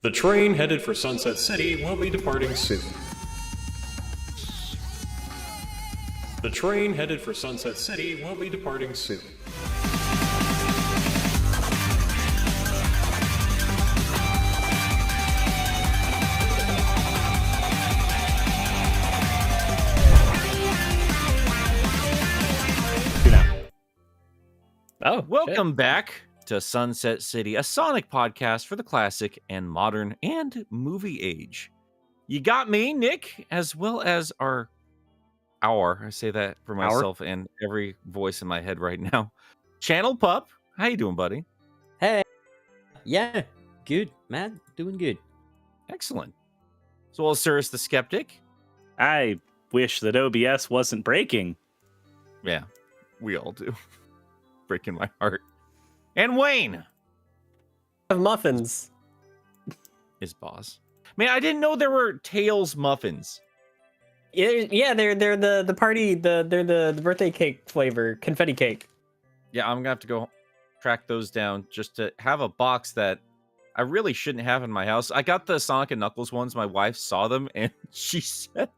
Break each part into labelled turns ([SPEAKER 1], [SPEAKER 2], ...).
[SPEAKER 1] The train headed for Sunset City will be departing soon. The train headed for Sunset City will be departing soon.
[SPEAKER 2] Oh,
[SPEAKER 3] welcome back to Sunset City, a Sonic podcast for the classic and modern and movie age. You got me, Nick, as well as our I say that for myself and every voice in my head right now. Channel Pup, how you doing, buddy?
[SPEAKER 2] Hey, yeah, good, man, doing good.
[SPEAKER 3] Excellent. As well as Suris the Skeptic.
[SPEAKER 4] I wish that OBS wasn't breaking.
[SPEAKER 3] Yeah, we all do. Breaking my heart. And Wayne.
[SPEAKER 5] Of muffins.
[SPEAKER 3] His boss. Man, I didn't know there were Tails muffins.
[SPEAKER 5] Yeah, they're the party, they're the birthday cake flavor, confetti cake.
[SPEAKER 3] Yeah, I'm gonna have to go track those down just to have a box that I really shouldn't have in my house. I got the Sonic and Knuckles ones. My wife saw them and she said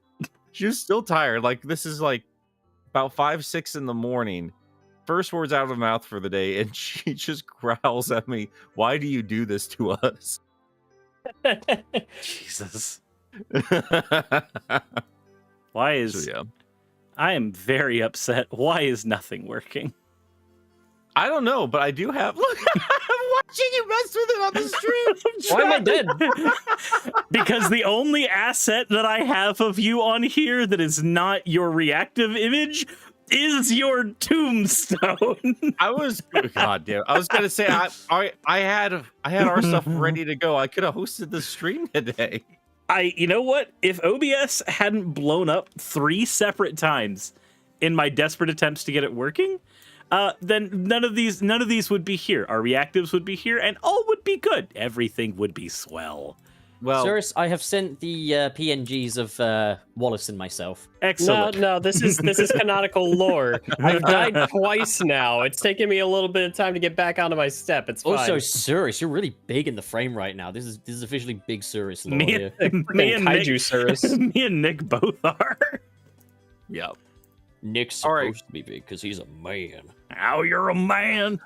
[SPEAKER 3] she was still tired. Like, this is like about 5, 6 in the morning. First words out of her mouth for the day, and she just growls at me, "Why do you do this to us?"
[SPEAKER 4] Jesus. Why is...
[SPEAKER 3] So, yeah.
[SPEAKER 4] I am very upset. Why is nothing working?
[SPEAKER 3] I don't know, but I do have... Look, I'm watching you mess with it on the stream.
[SPEAKER 5] Why am I dead?
[SPEAKER 4] Because the only asset that I have of you on here that is not your reactive image is your tombstone.
[SPEAKER 3] I was... God damn. I was going to say, I had our stuff ready to go. I could have hosted the stream today.
[SPEAKER 4] You know what? If OBS hadn't blown up 3 separate times in my desperate attempts to get it working, then none of these would be here. Our reactives would be here, and all would be good. Everything would be swell.
[SPEAKER 3] Well,
[SPEAKER 2] Suris, I have sent the PNGs of Wallace and myself.
[SPEAKER 4] Excellent.
[SPEAKER 5] No, this is canonical lore. I've died twice now. It's taken me a little bit of time to get back onto my step. It's fine.
[SPEAKER 2] Also, Suris, you're really big in the frame right now. This is officially big Suris lore
[SPEAKER 4] Me,
[SPEAKER 2] here.
[SPEAKER 4] me and Nick,
[SPEAKER 5] Kaiju Suris.
[SPEAKER 4] me and Nick both are.
[SPEAKER 3] yeah.
[SPEAKER 2] Nick's
[SPEAKER 3] All
[SPEAKER 2] supposed
[SPEAKER 3] right.
[SPEAKER 2] to be big because he's a man.
[SPEAKER 4] Ow, you're a man.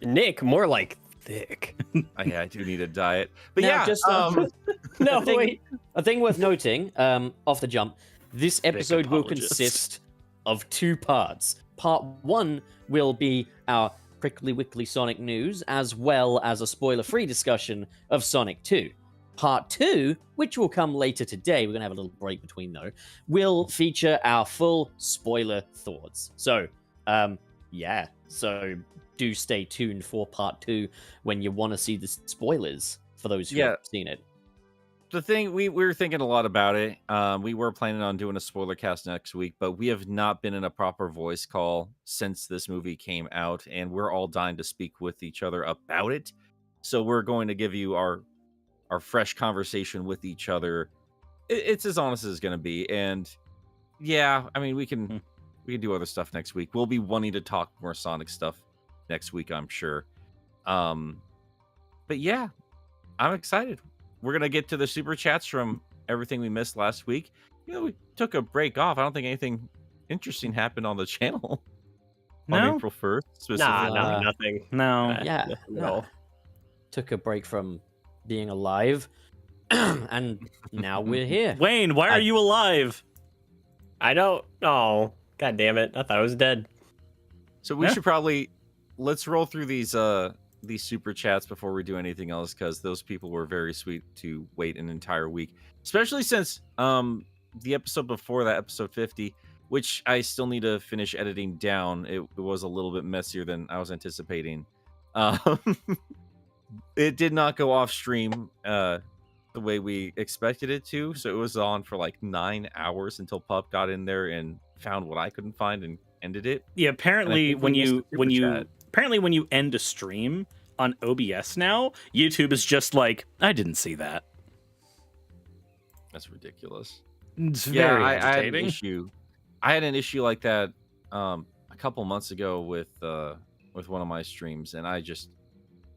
[SPEAKER 5] Nick, more like thick.
[SPEAKER 3] I do need a diet. But
[SPEAKER 2] Now,
[SPEAKER 3] yeah,
[SPEAKER 2] just,
[SPEAKER 5] No,
[SPEAKER 2] a thing,
[SPEAKER 5] wait.
[SPEAKER 2] a thing worth noting, off the jump, this episode will
[SPEAKER 4] Apologist.
[SPEAKER 2] consist of 2 parts. Part 1 will be our Prickly Wickly Sonic news, as well as a spoiler-free discussion of Sonic 2. Part 2, which will come later today, we're going to have a little break between though, will feature our full spoiler thoughts. So, yeah, so do stay tuned for part 2 when you want to see the spoilers for those who have seen it.
[SPEAKER 3] the thing, we were thinking a lot about it. We were planning on doing a spoiler cast next week, but we have not been in a proper voice call since this movie came out, and we're all dying to speak with each other about it. So we're going to give you our fresh conversation with each other. It's as honest as it's going to be, and yeah, I mean, we can do other stuff next week. We'll be wanting to talk more Sonic stuff next week, I'm sure. But yeah, I'm excited. We're gonna get to the super chats from everything we missed last week. You know, we took a break off. I don't think anything interesting happened on the channel on April 1st. Specifically.
[SPEAKER 5] Nah, nothing.
[SPEAKER 4] No.
[SPEAKER 2] Yeah, no. Took a break from being alive, and now we're here.
[SPEAKER 4] Wayne, why are you alive?
[SPEAKER 5] I don't. Oh, god damn it! I thought I was dead.
[SPEAKER 3] So we should probably let's roll through these super chats before we do anything else, because those people were very sweet to wait an entire week, especially since the episode before that, episode 50, which I still need to finish editing down. It was a little bit messier than I was anticipating. It did not go off stream the way we expected it to, so it was on for like 9 hours until Pup got in there and found what I couldn't find and ended it.
[SPEAKER 4] Yeah, apparently
[SPEAKER 3] when
[SPEAKER 4] you end a stream on OBS now, YouTube is just like, I didn't see that.
[SPEAKER 3] That's ridiculous.
[SPEAKER 4] It's
[SPEAKER 3] Yeah,
[SPEAKER 4] very
[SPEAKER 3] I had an
[SPEAKER 4] agitating.
[SPEAKER 3] issue. I had an issue like that a couple months ago with one of my streams, and I just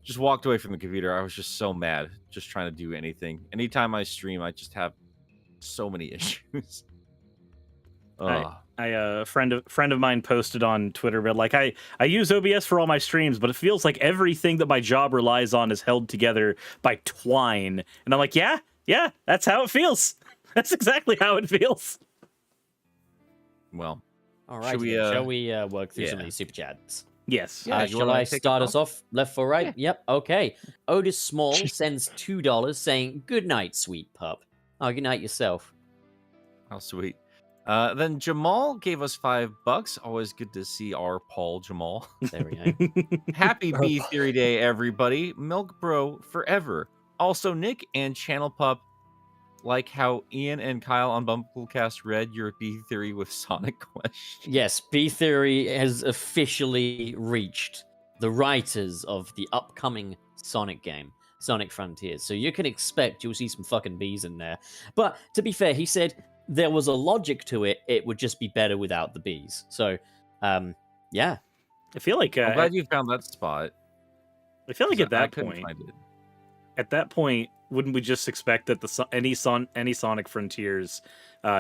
[SPEAKER 3] just walked away from the computer. I was just so mad, just trying to do anything. Anytime I stream, I just have so many issues.
[SPEAKER 4] A friend of mine posted on Twitter, but like I use OBS for all my streams, but it feels like everything that my job relies on is held together by twine. And I'm like, yeah, that's how it feels. That's exactly how it feels.
[SPEAKER 3] Well,
[SPEAKER 2] All right, shall we work through some of these super chats?
[SPEAKER 4] Yes.
[SPEAKER 2] Shall I start us off left for right? Yeah. Yep. Okay. Otis Small sends $2 saying, "Good night, sweet pup." Oh, good night yourself.
[SPEAKER 3] How sweet. Then Jamal gave us $5. Always good to see our Paul Jamal.
[SPEAKER 2] There we go.
[SPEAKER 3] Happy B Theory Day, everybody. Milk Bro forever. Also, Nick and Channel Pup, like how Ian and Kyle on Bumblecast read your B Theory with Sonic question.
[SPEAKER 2] Yes, B Theory has officially reached the writers of the upcoming Sonic game, Sonic Frontiers. So you can expect you'll see some fucking bees in there. But to be fair, he said there was a logic to it. It would just be better without the bees. So, yeah.
[SPEAKER 4] I feel like
[SPEAKER 3] I'm glad you found that spot.
[SPEAKER 4] I feel like at that point, wouldn't we just expect that any Sonic Frontiers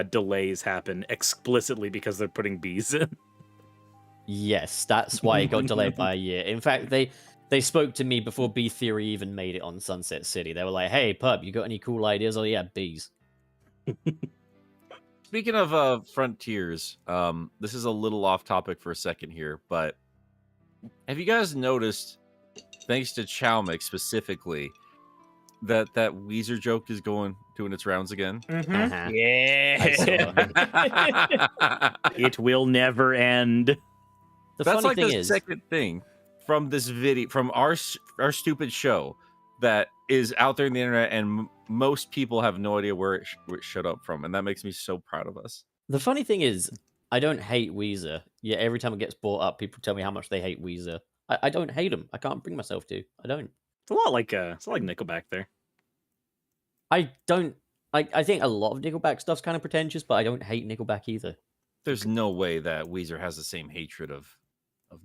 [SPEAKER 4] delays happen explicitly because they're putting bees in?
[SPEAKER 2] Yes, that's why it got delayed by a year. In fact, they spoke to me before B Theory even made it on Sunset City. They were like, "Hey, Pup, you got any cool ideas?" Oh yeah, bees.
[SPEAKER 3] Speaking of Frontiers, this is a little off topic for a second here, but have you guys noticed, thanks to Chowmix specifically, that Weezer joke is doing its rounds again?
[SPEAKER 2] Uh-huh.
[SPEAKER 4] Yeah. It will never end.
[SPEAKER 3] That's like the second thing from this video, from our stupid show that is out there in the internet, and most people have no idea where it showed up from, and that makes me so proud of us.
[SPEAKER 2] The funny thing is, I don't hate Weezer. Yeah, every time it gets brought up, people tell me how much they hate Weezer. I don't hate them. I can't bring myself to. I don't.
[SPEAKER 4] It's a lot like Nickelback there.
[SPEAKER 2] I don't. I think a lot of Nickelback stuff's kind of pretentious, but I don't hate Nickelback either.
[SPEAKER 3] There's no way that Weezer has the same hatred of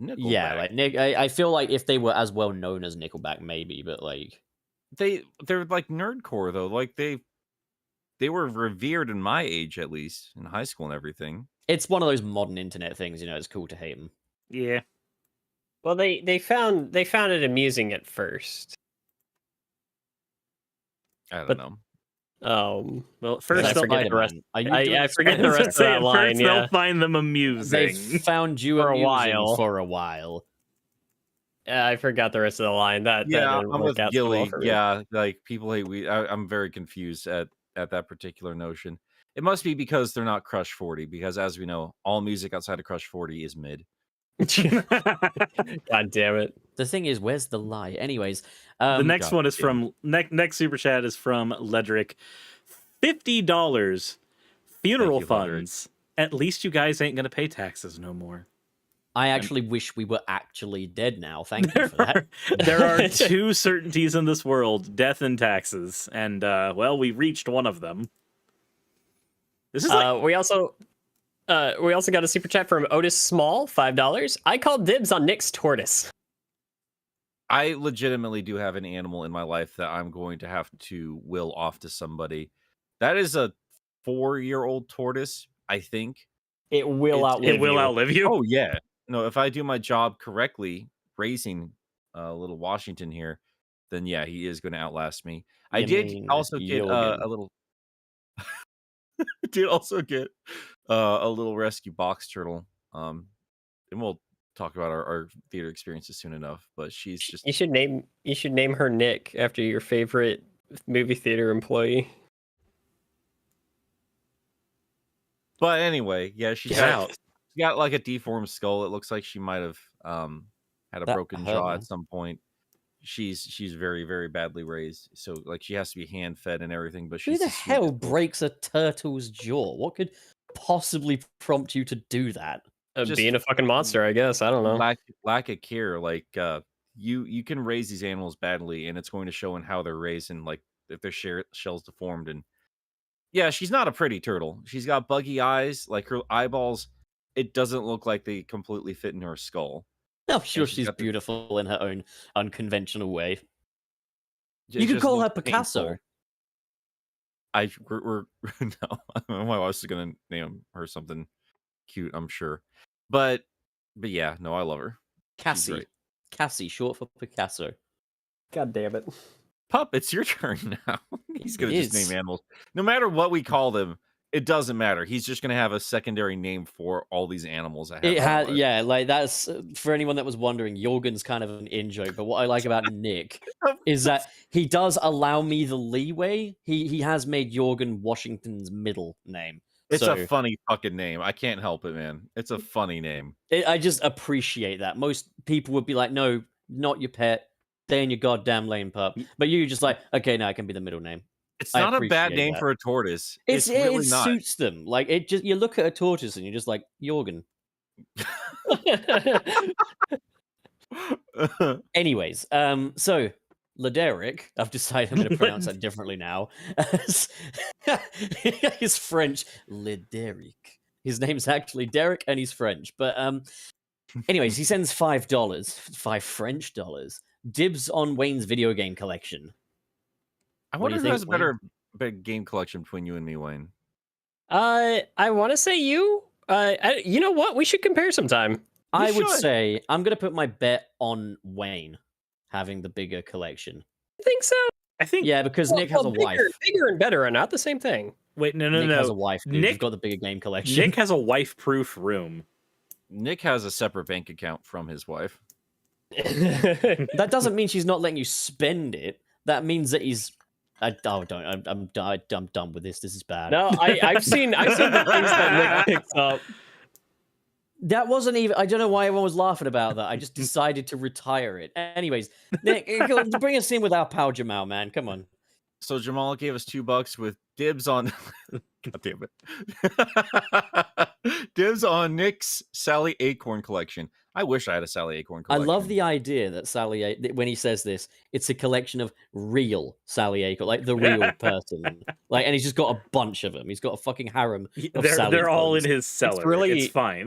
[SPEAKER 3] Nickelback.
[SPEAKER 2] Yeah, like I feel like if they were as well known as Nickelback, maybe, but like
[SPEAKER 3] they're like nerdcore though. Like they were revered in my age, at least in high school and everything.
[SPEAKER 2] It's one of those modern internet things, you know. It's cool to hate them.
[SPEAKER 4] Yeah.
[SPEAKER 5] Well, they found it amusing at first.
[SPEAKER 3] I don't know.
[SPEAKER 4] Well, first
[SPEAKER 5] I forget the rest. I forget the rest of that line.
[SPEAKER 4] First they'll find them amusing.
[SPEAKER 2] They found you
[SPEAKER 5] for
[SPEAKER 2] a while.
[SPEAKER 5] I forgot the rest of the line. That
[SPEAKER 3] I'm with Gilly.
[SPEAKER 5] So well
[SPEAKER 3] yeah, like people hate I'm very confused at that particular notion. It must be because they're not Crush 40, because as we know, all music outside of Crush 40 is mid.
[SPEAKER 5] God damn it.
[SPEAKER 2] The thing is, where's the lie? Anyways,
[SPEAKER 4] the next one is from next super chat is from Ledric. $50 funeral funds. At least you guys ain't gonna pay taxes no more.
[SPEAKER 2] I actually wish we were actually dead now. Thank you for that.
[SPEAKER 4] There are two certainties in this world: death and taxes. And well, we reached one of them. This is
[SPEAKER 5] we also got a super chat from Otis Small, $5. I called dibs on Nick's tortoise.
[SPEAKER 3] I legitimately do have an animal in my life that I'm going to have to will off to somebody. That is a 4-year-old tortoise, I think.
[SPEAKER 5] It will
[SPEAKER 4] outlive you.
[SPEAKER 3] Oh yeah. No, if I do my job correctly, raising little Washington here, then yeah, he is going to outlast me. I did also get a little did also get a little rescue box turtle. And we'll talk about our theater experiences soon enough. But she's just
[SPEAKER 5] you should name her Nick after your favorite movie theater employee.
[SPEAKER 3] But anyway, yeah, she's out. She got like a deformed skull. It looks like she might have had a broken jaw at some point. She's very, very badly raised, so like she has to be hand fed and everything. But
[SPEAKER 2] who the hell breaks a turtle's jaw? What could possibly prompt you to do that?
[SPEAKER 5] Being a fucking monster, I guess. I don't know.
[SPEAKER 3] Lack of care. Like you can raise these animals badly, and it's going to show in how they're raised, and like if their shell's deformed. And yeah, she's not a pretty turtle. She's got buggy eyes. Like her eyeballs, it doesn't look like they completely fit in her skull.
[SPEAKER 2] I'm sure
[SPEAKER 3] she's
[SPEAKER 2] she's
[SPEAKER 3] got the-
[SPEAKER 2] beautiful in her own unconventional way.
[SPEAKER 3] It
[SPEAKER 2] You could
[SPEAKER 3] just
[SPEAKER 2] call her
[SPEAKER 3] looks
[SPEAKER 2] Picasso.
[SPEAKER 3] painful. we're no. My wife's gonna name her something cute, I'm sure. But yeah, no, I love her. She's
[SPEAKER 2] Cassie.
[SPEAKER 3] great.
[SPEAKER 2] Cassie, short for Picasso.
[SPEAKER 5] God damn it.
[SPEAKER 3] Pup, it's your turn now. He's gonna
[SPEAKER 2] It
[SPEAKER 3] just
[SPEAKER 2] is.
[SPEAKER 3] name animals. No matter what we call them, it doesn't matter. He's just gonna have a secondary name for all these animals I have.
[SPEAKER 2] It
[SPEAKER 3] in my
[SPEAKER 2] had,
[SPEAKER 3] life.
[SPEAKER 2] yeah, like that's for anyone that was wondering. Jorgen's kind of an in joke, but what I like about Nick is that he does allow me the leeway. He has made Jorgen Washington's middle name.
[SPEAKER 3] It's
[SPEAKER 2] So
[SPEAKER 3] a funny fucking name. I can't help it, man. It's a funny name.
[SPEAKER 2] I just appreciate that. Most people would be like, "No, not your pet. Stay in your goddamn lane, pup." But you just like, okay, now it can be the middle name.
[SPEAKER 3] It's
[SPEAKER 2] I
[SPEAKER 3] not a bad
[SPEAKER 2] appreciate
[SPEAKER 3] name
[SPEAKER 2] that.
[SPEAKER 3] for a tortoise.
[SPEAKER 2] It's
[SPEAKER 3] really
[SPEAKER 2] it
[SPEAKER 3] not.
[SPEAKER 2] suits them. Like it just you look at a tortoise and you're just like Jorgen. Anyways, so Lederic, I've decided I'm going to pronounce that differently now. He's French. Lederic. His name's actually Derek, and he's French. But anyways, he sends $5, $5 French dollars. Dibs on Wayne's video game collection.
[SPEAKER 3] I
[SPEAKER 2] What do
[SPEAKER 3] wonder
[SPEAKER 2] you
[SPEAKER 3] who
[SPEAKER 2] think,
[SPEAKER 3] has a better game collection between you and me, Wayne.
[SPEAKER 5] I want to say you. You know what? We should compare sometime.
[SPEAKER 2] I would
[SPEAKER 3] should.
[SPEAKER 2] say I'm going to put my bet on Wayne having the bigger collection.
[SPEAKER 5] I think so.
[SPEAKER 4] I think.
[SPEAKER 2] Yeah, because Nick has a wife.
[SPEAKER 5] Bigger and better are not the same thing.
[SPEAKER 4] Wait, no.
[SPEAKER 2] Nick has a wife. Dude. He's
[SPEAKER 4] Nick
[SPEAKER 2] got the bigger game collection.
[SPEAKER 4] Nick has a wife-proof room.
[SPEAKER 3] Nick has a separate bank account from his wife.
[SPEAKER 2] That doesn't mean she's not letting you spend it. That means that he's. I'm done with this. This is bad.
[SPEAKER 5] No, I've seen the things that Nick picks up.
[SPEAKER 2] That wasn't even. I don't know why everyone was laughing about that. I just decided to retire it. Anyways, Nick, bring us in with our pal Jamal, man. Come on.
[SPEAKER 3] So Jamal gave us $2 with dibs on. God damn it. Dibs on Nick's Sally Acorn collection. I wish I had a Sally Acorn collection.
[SPEAKER 2] I love the idea that Sally, when he says this, it's a collection of real Sally Acorn, like the real person. Like, and he's just got a bunch of them. He's got a fucking harem.
[SPEAKER 4] They're all in his cellar.
[SPEAKER 5] It's really
[SPEAKER 4] it's fine.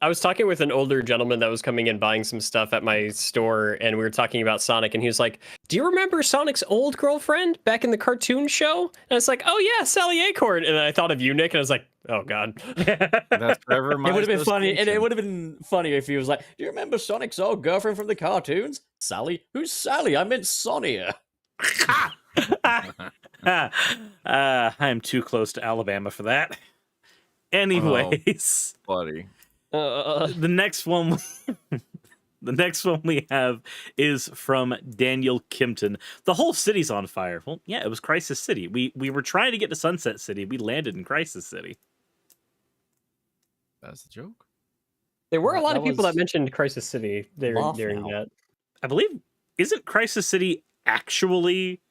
[SPEAKER 5] I was talking with an older gentleman that was coming in buying some stuff at my store, and we were talking about Sonic, and he was like, "Do you remember Sonic's old girlfriend back in the cartoon show?" And I was like, "Oh yeah, Sally Acorn." And I thought of you, Nick, and I was like, "Oh god."
[SPEAKER 3] That's forever my
[SPEAKER 2] It would have been funny, and it
[SPEAKER 3] association.
[SPEAKER 2] would have been funny if he was like, "Do you remember Sonic's old girlfriend from the cartoons? Sally? Who's Sally? I meant Sonia."
[SPEAKER 4] I'm too close to Alabama for that. Anyways,
[SPEAKER 3] Buddy.
[SPEAKER 4] the next one we have is from Daniel Kimpton. The whole city's on fire. Well, yeah, it was Crisis City. We were trying to get to Sunset City. We landed in Crisis City.
[SPEAKER 3] That's the joke.
[SPEAKER 5] There were a lot
[SPEAKER 2] That
[SPEAKER 5] of people
[SPEAKER 2] was
[SPEAKER 5] that mentioned Crisis City during
[SPEAKER 2] now.
[SPEAKER 5] that.
[SPEAKER 4] I believe, isn't Crisis City actually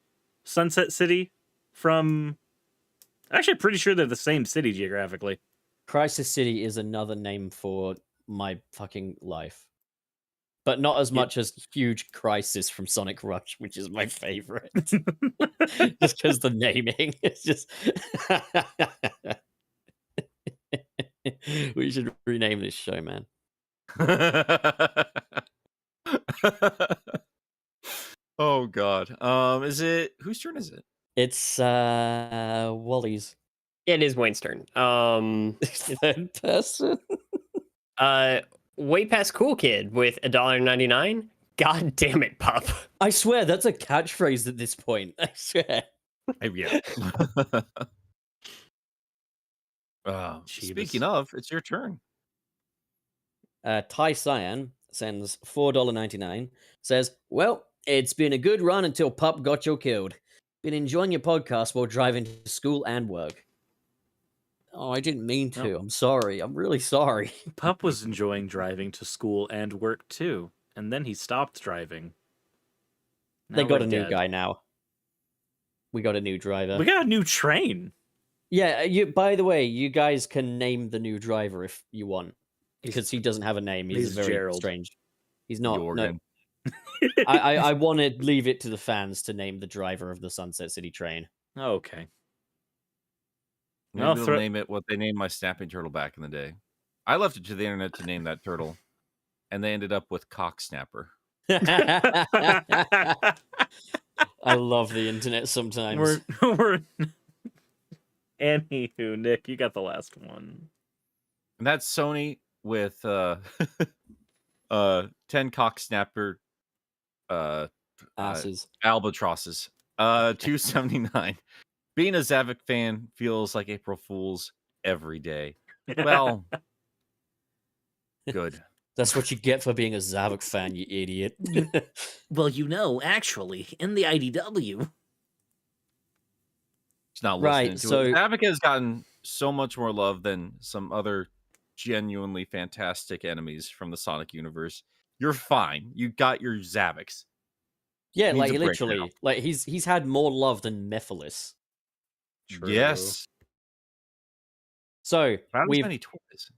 [SPEAKER 4] Sunset City from... Actually, pretty sure they're the same city geographically.
[SPEAKER 2] Crisis City is another name for my fucking life. But not as much as Huge Crisis from Sonic Rush, which is my favorite. Just because the naming is just... We should rename this show, man.
[SPEAKER 3] Oh god. Is it whose turn is it?
[SPEAKER 2] It's Wally's
[SPEAKER 5] It is Wayne's turn.
[SPEAKER 2] third person.
[SPEAKER 5] Way past cool kid with $1.99. God damn it, pup.
[SPEAKER 2] I swear that's a catchphrase at this point. I swear.
[SPEAKER 3] Yeah. Speaking of, it's your turn.
[SPEAKER 2] Ty Cyan sends $4.99. Says, "Well, it's been a good run until Pup got you killed. Been enjoying your podcast while driving to school and work." Oh, I didn't mean to.
[SPEAKER 4] No.
[SPEAKER 2] I'm sorry. I'm really sorry.
[SPEAKER 4] Pup was enjoying driving to school and work too, and then he stopped driving.
[SPEAKER 2] They
[SPEAKER 4] Now
[SPEAKER 2] got
[SPEAKER 4] we're
[SPEAKER 2] a new
[SPEAKER 4] dead.
[SPEAKER 2] guy now. We got a new driver.
[SPEAKER 4] We got a new train.
[SPEAKER 2] Yeah, you. By the way, you guys can name the new driver if you want, because he doesn't have a name. He's
[SPEAKER 4] he's
[SPEAKER 2] very
[SPEAKER 4] Gerald.
[SPEAKER 2] strange. He's not. No,
[SPEAKER 3] Jorgen.
[SPEAKER 2] I want to leave it to the fans to name the driver of the Sunset City train.
[SPEAKER 4] Okay.
[SPEAKER 3] Maybe
[SPEAKER 4] I'll
[SPEAKER 3] they'll name it what they named my snapping turtle back in the day. I left it to the internet to name that turtle. and they ended up with Cock Snapper.
[SPEAKER 2] I love the internet sometimes.
[SPEAKER 4] we're Anywho, Nick, you got the last one.
[SPEAKER 3] And that's Sony with 10 Cock Snapper
[SPEAKER 2] Asses.
[SPEAKER 3] albatrosses. 279. Being a Zavik fan feels like April Fool's every day. Well, good.
[SPEAKER 2] That's what you get for being a Zavik fan, you idiot.
[SPEAKER 4] Well, actually, in the IDW.
[SPEAKER 3] It's not
[SPEAKER 2] Right,
[SPEAKER 3] listening to
[SPEAKER 2] so-
[SPEAKER 3] it. Zavik has gotten so much more love than some other genuinely fantastic enemies from the Sonic universe. You're fine. You got your Zaviks.
[SPEAKER 2] Yeah,
[SPEAKER 3] Needs
[SPEAKER 2] like
[SPEAKER 3] a break
[SPEAKER 2] literally,
[SPEAKER 3] now.
[SPEAKER 2] like he's had more love than Mephiles.
[SPEAKER 4] True.
[SPEAKER 3] Yes.
[SPEAKER 2] So
[SPEAKER 3] About as
[SPEAKER 2] we've
[SPEAKER 3] many toys.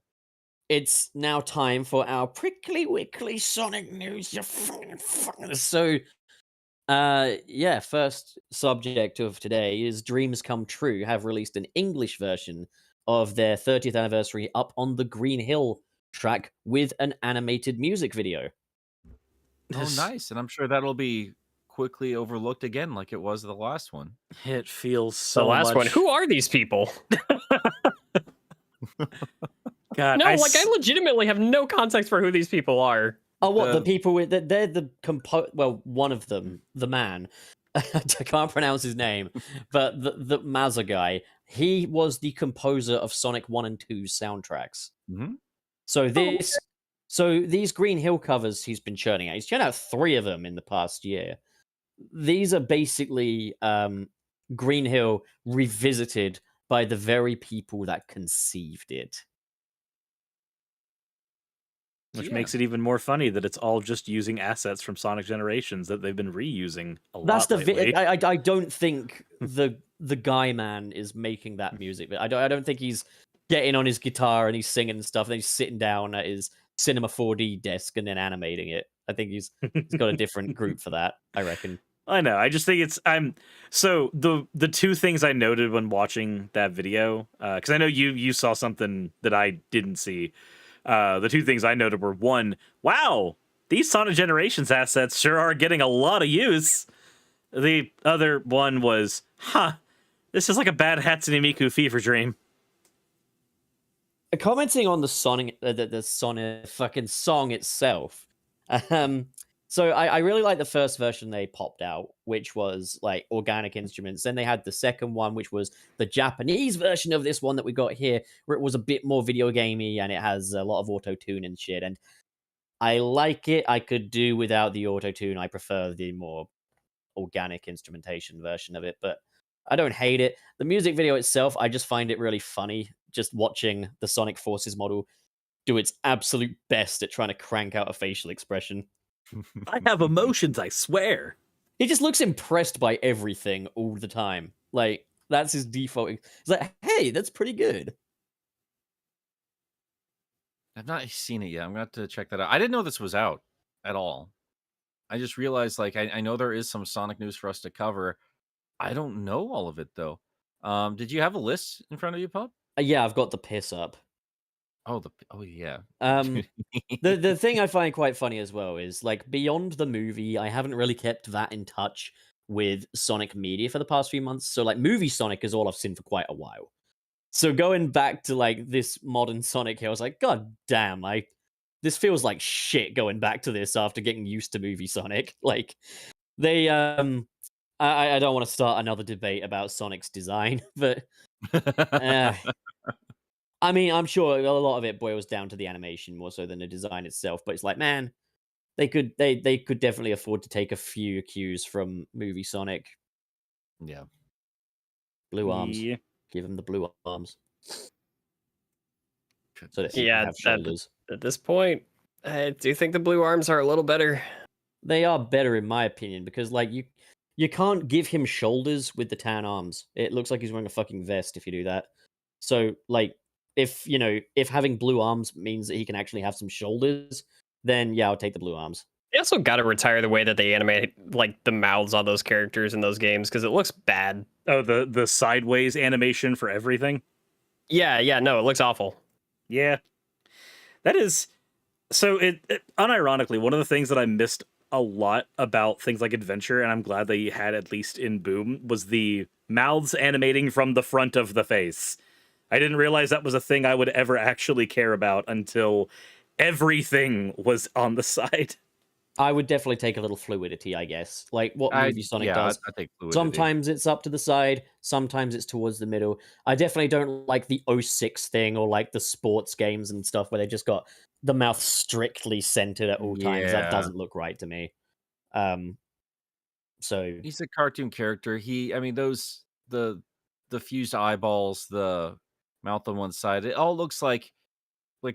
[SPEAKER 2] it's now time for our prickly wickly Sonic news. You fucking. So, yeah, first subject of today is Dreams Come True have released an English version of their 30th anniversary Up on the Green Hill track with an animated music video.
[SPEAKER 3] Oh, nice. And I'm sure that'll be quickly overlooked again like it was the last one.
[SPEAKER 4] It feels so
[SPEAKER 5] The last
[SPEAKER 4] much...
[SPEAKER 5] one. Who are these people?
[SPEAKER 4] God,
[SPEAKER 5] No, I legitimately have no context for who these people are.
[SPEAKER 2] Oh, what the people with they're the well, one of them, the man. I can't pronounce his name, but the Mazza guy, he was the composer of Sonic 1 and 2's soundtracks.
[SPEAKER 3] Mm-hmm.
[SPEAKER 2] So these Green Hill covers he's been churning out. He's churned out 3 of them in the past year. These are basically Green Hill revisited by the very people that conceived it.
[SPEAKER 4] Which makes it even more funny that it's all just using assets from Sonic Generations that they've been reusing a lot lately.
[SPEAKER 2] I don't think the guy man is making that music. I don't think he's getting on his guitar and he's singing and stuff. And then he's sitting down at his Cinema 4D desk and then animating it. I think he's got a different group for that, I reckon.
[SPEAKER 4] I know. I just think so the 2 things I noted when watching that video, because I know you saw something that I didn't see. The 2 things I noted were, 1, wow, these Sonic Generations assets sure are getting a lot of use. The other one was, this is like a bad Hatsune Miku fever dream.
[SPEAKER 2] Commenting on the Sonic, the Sonic fucking song itself. So I really like the first version they popped out, which was like organic instruments. Then they had the second one, which was the Japanese version of this one that we got here, where it was a bit more video gamey and it has a lot of auto-tune and shit. And I like it. I could do without the auto-tune. I prefer the more organic instrumentation version of it, but I don't hate it. The music video itself, I just find it really funny, just watching the Sonic Forces model do its absolute best at trying to crank out a facial expression.
[SPEAKER 4] I have emotions, I swear.
[SPEAKER 2] He just looks impressed by everything all the time. Like, that's his default. He's like, hey, that's pretty good.
[SPEAKER 3] I've not seen it yet. I'm going to have to check that out. I didn't know this was out at all. I just realized, like, I know there is some Sonic news for us to cover. I don't know all of it, though. Did you have a list in front of you, Pup?
[SPEAKER 2] Yeah, I've got the piss up.
[SPEAKER 3] Oh, yeah.
[SPEAKER 2] The thing I find quite funny as well is, like, beyond the movie, I haven't really kept that in touch with Sonic media for the past few months. So, like, movie Sonic is all I've seen for quite a while. So going back to, like, this modern Sonic here, I was like, God damn, this feels like shit going back to this after getting used to movie Sonic. Like, they, I don't want to start another debate about Sonic's design, but I mean, I'm sure a lot of it boils down to the animation more so than the design itself. But it's like, man, they could definitely afford to take a few cues from movie Sonic.
[SPEAKER 3] Yeah.
[SPEAKER 2] Blue arms.
[SPEAKER 4] Yeah.
[SPEAKER 2] Give him the blue arms. So that he
[SPEAKER 5] Yeah,
[SPEAKER 2] can have shoulders.
[SPEAKER 5] At this point, I do think the blue arms are a little better.
[SPEAKER 2] They are better in my opinion because, like, you can't give him shoulders with the tan arms. It looks like he's wearing a fucking vest if you do that. So, like, if having blue arms means that he can actually have some shoulders, then yeah, I'll take the blue arms.
[SPEAKER 5] They also got to retire the way that they animate, like, the mouths on those characters in those games because it looks bad.
[SPEAKER 4] Oh, the sideways animation for everything?
[SPEAKER 5] Yeah, no, it looks awful.
[SPEAKER 4] Yeah. That is... So unironically, one of the things that I missed a lot about things like Adventure, and I'm glad they had at least in Boom, was the mouths animating from the front of the face. I didn't realize that was a thing I would ever actually care about until everything was on the side.
[SPEAKER 2] I would definitely take a little fluidity, I guess. Like what movie Sonic
[SPEAKER 3] Yeah,
[SPEAKER 2] does.
[SPEAKER 3] I think fluidity.
[SPEAKER 2] Sometimes it's up to the side, sometimes it's towards the middle. I definitely don't like the 06 thing or like the sports games and stuff where they just got the mouth strictly centered at all times. That
[SPEAKER 3] Yeah.
[SPEAKER 2] doesn't look right to me. So
[SPEAKER 3] He's a cartoon character. I mean, the fused eyeballs, the mouth on one side, it all looks like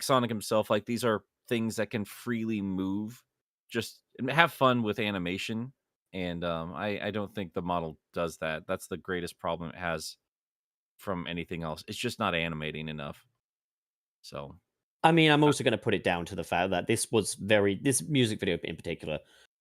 [SPEAKER 3] Sonic himself. Like these are things that can freely move, just and have fun with animation. And I don't think the model does that. That's the greatest problem it has from anything else. It's just not animating enough. So
[SPEAKER 2] I mean, I'm also going to put it down to the fact that this music video in particular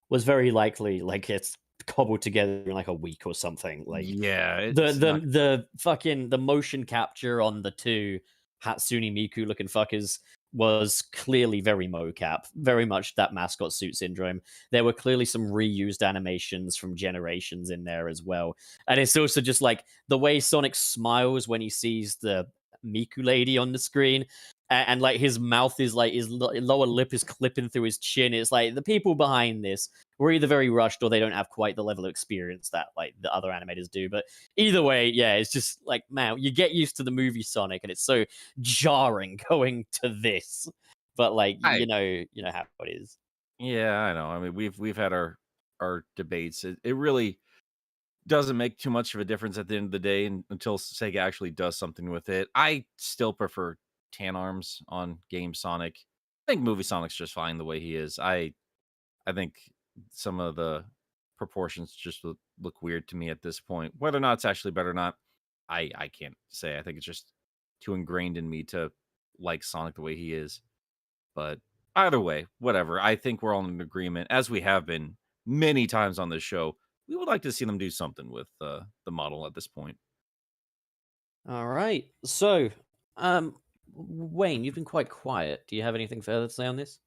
[SPEAKER 2] was very likely like it's cobbled together in like a week or something. Like
[SPEAKER 3] yeah,
[SPEAKER 2] the fucking the motion capture on the two Hatsune Miku looking fuckers was clearly very mocap, very much that mascot suit syndrome. There were clearly some reused animations from Generations in there as well. And it's also just like the way Sonic smiles when he sees the Miku lady on the screen. And like his mouth is like his lower lip is clipping through his chin. It's like the people behind this were either very rushed or they don't have quite the level of experience that like the other animators do. But either way, yeah, it's just like, man, you get used to the movie Sonic and it's so jarring going to this. But like, you know how it is.
[SPEAKER 3] Yeah, I know. I mean, we've had our debates. It really doesn't make too much of a difference at the end of the day until Sega actually does something with it. I still prefer tan arms on game Sonic. I think movie Sonic's just fine the way he is. I think some of the proportions just look weird to me at this point. Whether or not it's actually better or not, I can't say. I think it's just too ingrained in me to like Sonic the way he is. But either way, whatever. I think we're all in agreement, as we have been many times on this show. We would like to see them do something with the model at this point.
[SPEAKER 2] All right. So, Wayne, you've been quite quiet. Do you have anything further to say on this?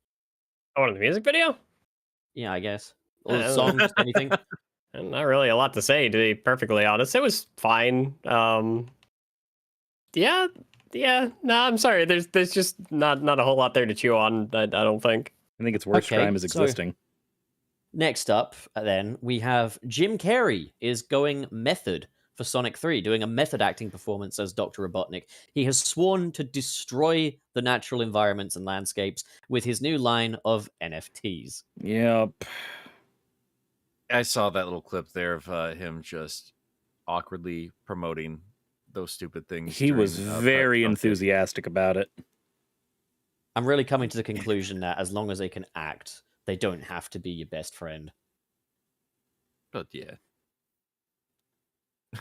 [SPEAKER 5] Oh, the music video?
[SPEAKER 2] Yeah, I guess. Or the songs, anything?
[SPEAKER 5] Not really a lot to say, to be perfectly honest. It was fine. Yeah. No, I'm sorry. There's just not a whole lot there to chew on. I don't think.
[SPEAKER 4] I think it's worse crime is existing.
[SPEAKER 2] So, next up, then, we have Jim Carrey is going method for Sonic 3, doing a method acting performance as Dr. Robotnik. He has sworn to destroy the natural environments and landscapes with his new line of NFTs.
[SPEAKER 4] Yep.
[SPEAKER 3] I saw that little clip there of him just awkwardly promoting those stupid things.
[SPEAKER 4] He was very enthusiastic about it.
[SPEAKER 2] I'm really coming to the conclusion that as long as they can act, they don't have to be your best friend.
[SPEAKER 3] But yeah.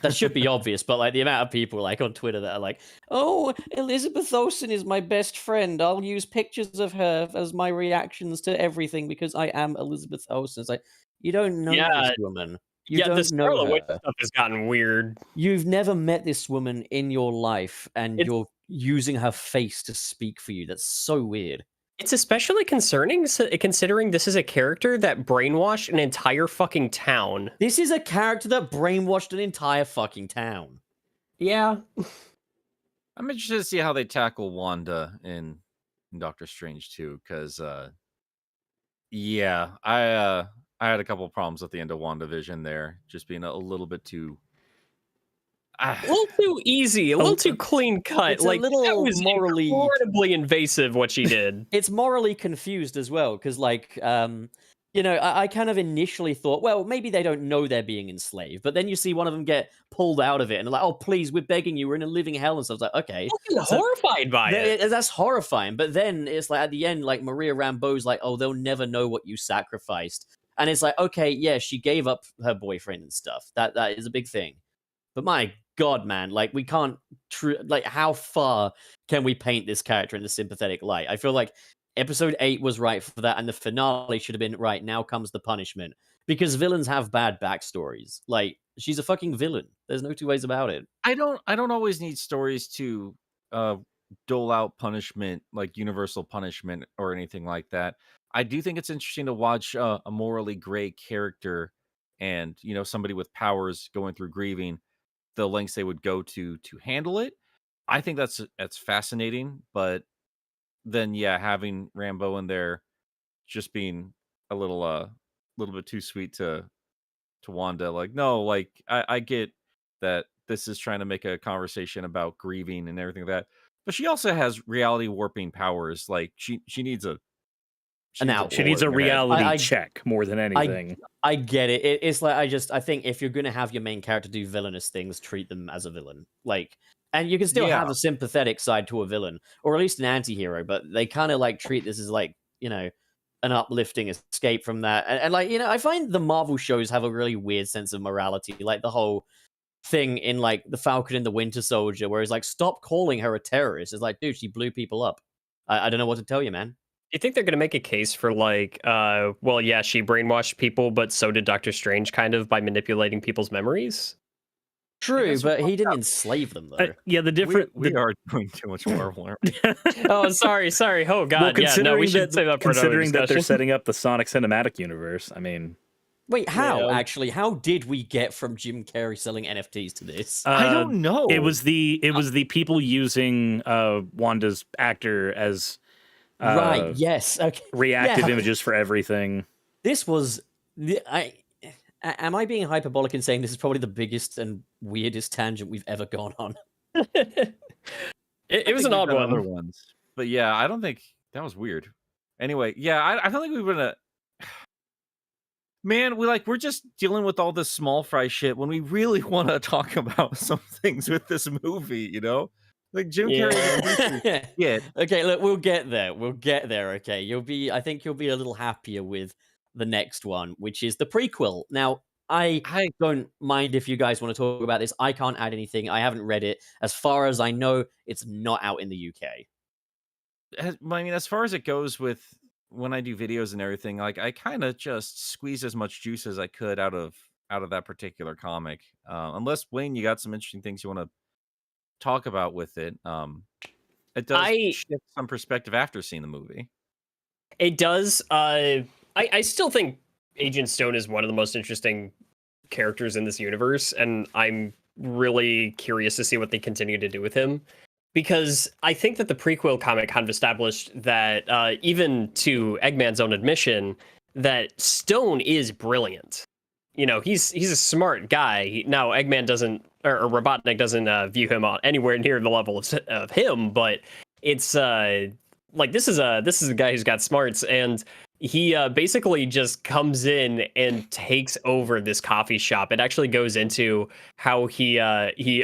[SPEAKER 2] That should be obvious, but like the amount of people like on Twitter that are like, "Oh, Elizabeth Olsen is my best friend. I'll use pictures of her as my reactions to everything because I am Elizabeth Olsen." It's like, you don't know this woman. You don't know her.
[SPEAKER 5] Stuff has gotten weird.
[SPEAKER 2] You've never met this woman in your life, and you're using her face to speak for you. That's so weird.
[SPEAKER 5] It's especially concerning considering this is a character that brainwashed an entire fucking town.
[SPEAKER 2] This is a character that brainwashed an entire fucking town.
[SPEAKER 5] Yeah.
[SPEAKER 3] I'm interested to see how they tackle Wanda in Doctor Strange 2, because yeah, I had a couple of problems at the end of WandaVision there, just being a little bit too
[SPEAKER 5] a little too easy, a little too clean cut.
[SPEAKER 2] It's
[SPEAKER 5] like
[SPEAKER 2] a little
[SPEAKER 5] that was
[SPEAKER 2] morally
[SPEAKER 5] incredibly invasive what she did.
[SPEAKER 2] It's morally confused as well, because like I kind of initially thought, well, maybe they don't know they're being enslaved, but then you see one of them get pulled out of it and they're like, oh please, we're begging you, we're in a living hell and stuff. It's like, okay,
[SPEAKER 5] horrified by it.
[SPEAKER 2] That's horrifying. But then it's like at the end, like Maria Rambeau's like, oh, they'll never know what you sacrificed. And it's like, okay, yeah, she gave up her boyfriend and stuff. That is a big thing. But my God, man, like we can't like how far can we paint this character in a sympathetic light? I feel like episode 8 was right for that, and the finale should have been right. Now comes the punishment, because villains have bad backstories. Like she's a fucking villain. There's no two ways about it.
[SPEAKER 3] I don't always need stories to dole out punishment, like universal punishment or anything like that. I do think it's interesting to watch a morally gray character and, somebody with powers going through grieving, the lengths they would go to handle it. I think that's fascinating, but then yeah, having Rambo in there just being a little bit too sweet to Wanda. Like, no, like I get that this is trying to make a conversation about grieving and everything like that, but she also has reality warping powers. Like she needs a
[SPEAKER 2] An
[SPEAKER 3] she needs a
[SPEAKER 2] out.
[SPEAKER 4] She
[SPEAKER 3] bullet
[SPEAKER 4] needs a
[SPEAKER 3] in her head.
[SPEAKER 4] reality
[SPEAKER 2] I-
[SPEAKER 4] check more than
[SPEAKER 2] I
[SPEAKER 4] anything.
[SPEAKER 2] I get it. It's like I think if you're gonna have your main character do villainous things, treat them as a villain. Like, and you can still
[SPEAKER 3] Yeah.
[SPEAKER 2] have a sympathetic side to a villain, or at least an anti-hero, but they kind of like treat this as like, an uplifting escape from that. And like, I find the Marvel shows have a really weird sense of morality. Like the whole thing in like the Falcon and the Winter Soldier, where it's like, stop calling her a terrorist. It's like, dude, she blew people up. I don't know what to tell you, man.
[SPEAKER 5] You think they're going to make a case for like, well, yeah, she brainwashed people, but so did Doctor Strange, kind of by manipulating people's memories?
[SPEAKER 2] True,
[SPEAKER 3] guess
[SPEAKER 2] but
[SPEAKER 3] we'll
[SPEAKER 2] he didn't enslave them though.
[SPEAKER 4] Yeah, the different.
[SPEAKER 3] We are doing too much Marvel, aren't we?
[SPEAKER 5] Oh, sorry. Oh, God.
[SPEAKER 4] Well,
[SPEAKER 5] yeah, no, we should save that for another
[SPEAKER 4] considering that they're
[SPEAKER 5] discussion.
[SPEAKER 4] setting up the Sonic cinematic universe. I mean,
[SPEAKER 2] Wait, how
[SPEAKER 5] Yeah.
[SPEAKER 2] actually? How did we get from Jim Carrey selling NFTs to this?
[SPEAKER 3] I don't know.
[SPEAKER 4] It was the people using Wanda's actor as
[SPEAKER 2] Right. Yes. Okay.
[SPEAKER 4] reactive
[SPEAKER 2] Yeah.
[SPEAKER 4] images for everything.
[SPEAKER 2] This was am I being hyperbolic in saying this is probably the biggest and weirdest tangent we've ever gone on?
[SPEAKER 5] It was an
[SPEAKER 3] think
[SPEAKER 5] odd
[SPEAKER 3] we've done
[SPEAKER 5] one.
[SPEAKER 3] other ones, but yeah, I don't think that was weird. Anyway, yeah, I don't think we've been a man. We're just dealing with all this small fry shit when we really want to talk about some things with this movie. Like Jim Carrey. Yeah,
[SPEAKER 2] Okay, look, we'll get there. Okay, I think you'll be a little happier with the next one, which is the prequel. Now, I don't mind if you guys want to talk about this. I can't add anything. I haven't read it. As far as I know, it's not out in the UK.
[SPEAKER 3] I mean, as far as it goes with when I do videos and everything, like I kind of just squeeze as much juice as I could out of that particular comic. Unless Wayne, you got some interesting things you want to talk about with it. It does shift some perspective after seeing the movie.
[SPEAKER 5] It does. I still think Agent Stone is one of the most interesting characters in this universe, and I'm really curious to see what they continue to do with him. Because I think that the prequel comic kind of established that, even to Eggman's own admission, that Stone is brilliant. He's a smart guy. Now, Eggman doesn't, or Robotnik doesn't view him on anywhere near the level of him, but it's like this is a guy who's got smarts, and he basically just comes in and takes over this coffee shop. It actually goes into how he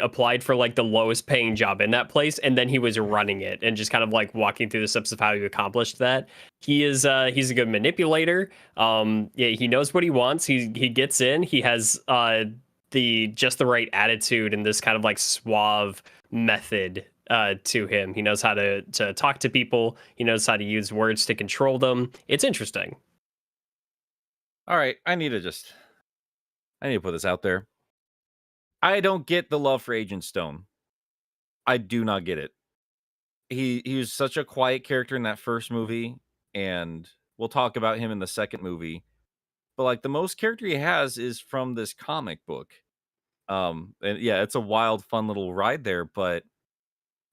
[SPEAKER 5] applied for like the lowest paying job in that place, and then he was running it and just kind of like walking through the steps of how he accomplished that. He's a good manipulator. Yeah, he knows what he wants. He gets in. He has just the right attitude and this kind of like suave method to him. He knows how to talk to people. He knows how to use words to control them. It's interesting.
[SPEAKER 3] All right, I need to put this out there. I don't get the love for Agent Stone. I do not get it. He was such a quiet character in that first movie, and we'll talk about him in the second movie. But like the most character he has is from this comic book. And yeah, it's a wild, fun little ride there, but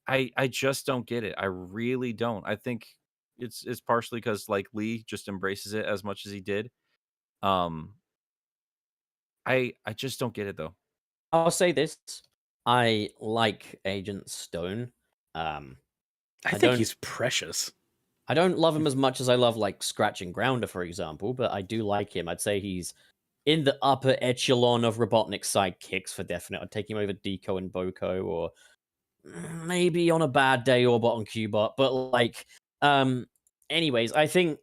[SPEAKER 3] I just don't get it. I really don't. I think it's partially because like Lee just embraces it as much as he did. I just don't get it though.
[SPEAKER 2] I'll say this: I like Agent Stone.
[SPEAKER 4] I think
[SPEAKER 2] don't-
[SPEAKER 4] he's precious.
[SPEAKER 2] I don't love him as much as I love like Scratch and Grounder, for example, but I do like him. I'd say he's in the upper echelon of Robotnik's sidekicks for definite. I'd take him over Deco and Boko, or maybe on a bad day Orbot and Cubot. But like, anyways, I think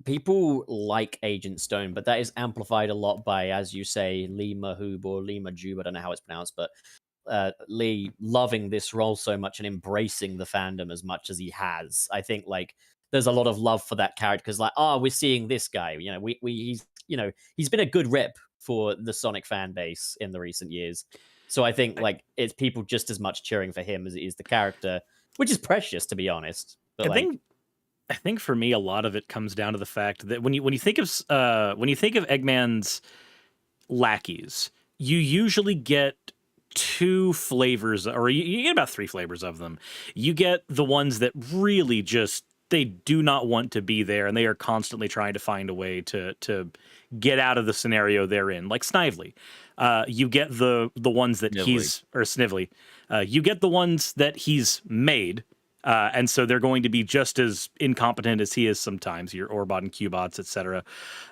[SPEAKER 2] people like Agent Stone, but that is amplified a lot by, as you say, Lee Mahoob or Lee Majoob. I don't know how it's pronounced, but Lee loving this role so much and embracing the fandom as much as he has. I think like there's a lot of love for that character because like, we're seeing this guy. He's been a good rep for the Sonic fan base in the recent years. So I think like it's people just as much cheering for him as it is the character. which is precious, to be honest. But
[SPEAKER 4] I think for me, a lot of it comes down to the fact that when you think of Eggman's lackeys, you usually get two flavors, or you get about three flavors of them. You get the ones that really just they do not want to be there, and they are constantly trying to find a way to get out of the scenario they're in, like Snively. You get the ones that Snively. You get the ones that he's made, and so they're going to be just as incompetent as he is sometimes. Your Orbot and Cubots, etc.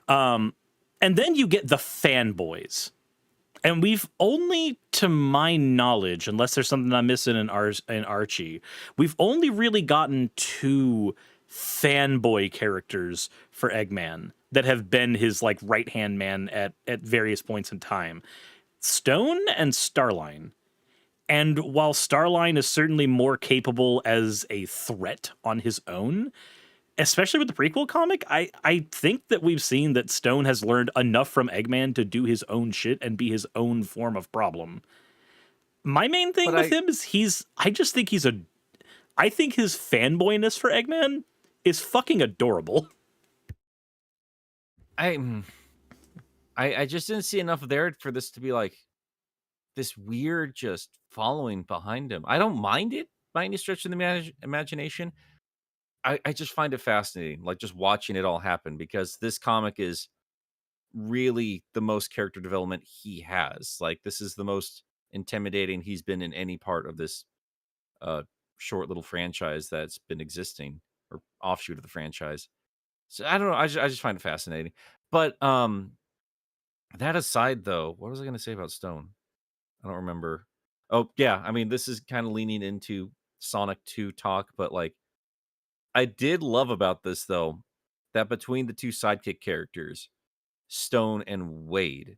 [SPEAKER 4] And then you get the fanboys. And we've only, to my knowledge, unless there's something I'm missing in Archie, we've only really gotten two fanboy characters for Eggman that have been his like right-hand man at various points in time. Stone and Starline. And while Starline is certainly more capable as a threat on his own, especially with the prequel comic, I think that we've seen that Stone has learned enough from Eggman to do his own shit and be his own form of problem. My main thing with him is I think his fanboyness for Eggman is fucking adorable.
[SPEAKER 3] I just didn't see enough there for this to be like this weird just following behind him. I don't mind it by any stretch of the imagination. I just find it fascinating, like just watching it all happen, because this comic is really the most character development he has. Like, this is the most intimidating he's been in any part of this short little franchise that's been existing, or offshoot of the franchise. So I don't know. I just find it fascinating. But that aside, though, what was I going to say about Stone? I don't remember. Oh yeah, I mean, this is kind of leaning into Sonic 2 talk, but like, I did love about this, though, that between the two sidekick characters, Stone and Wade,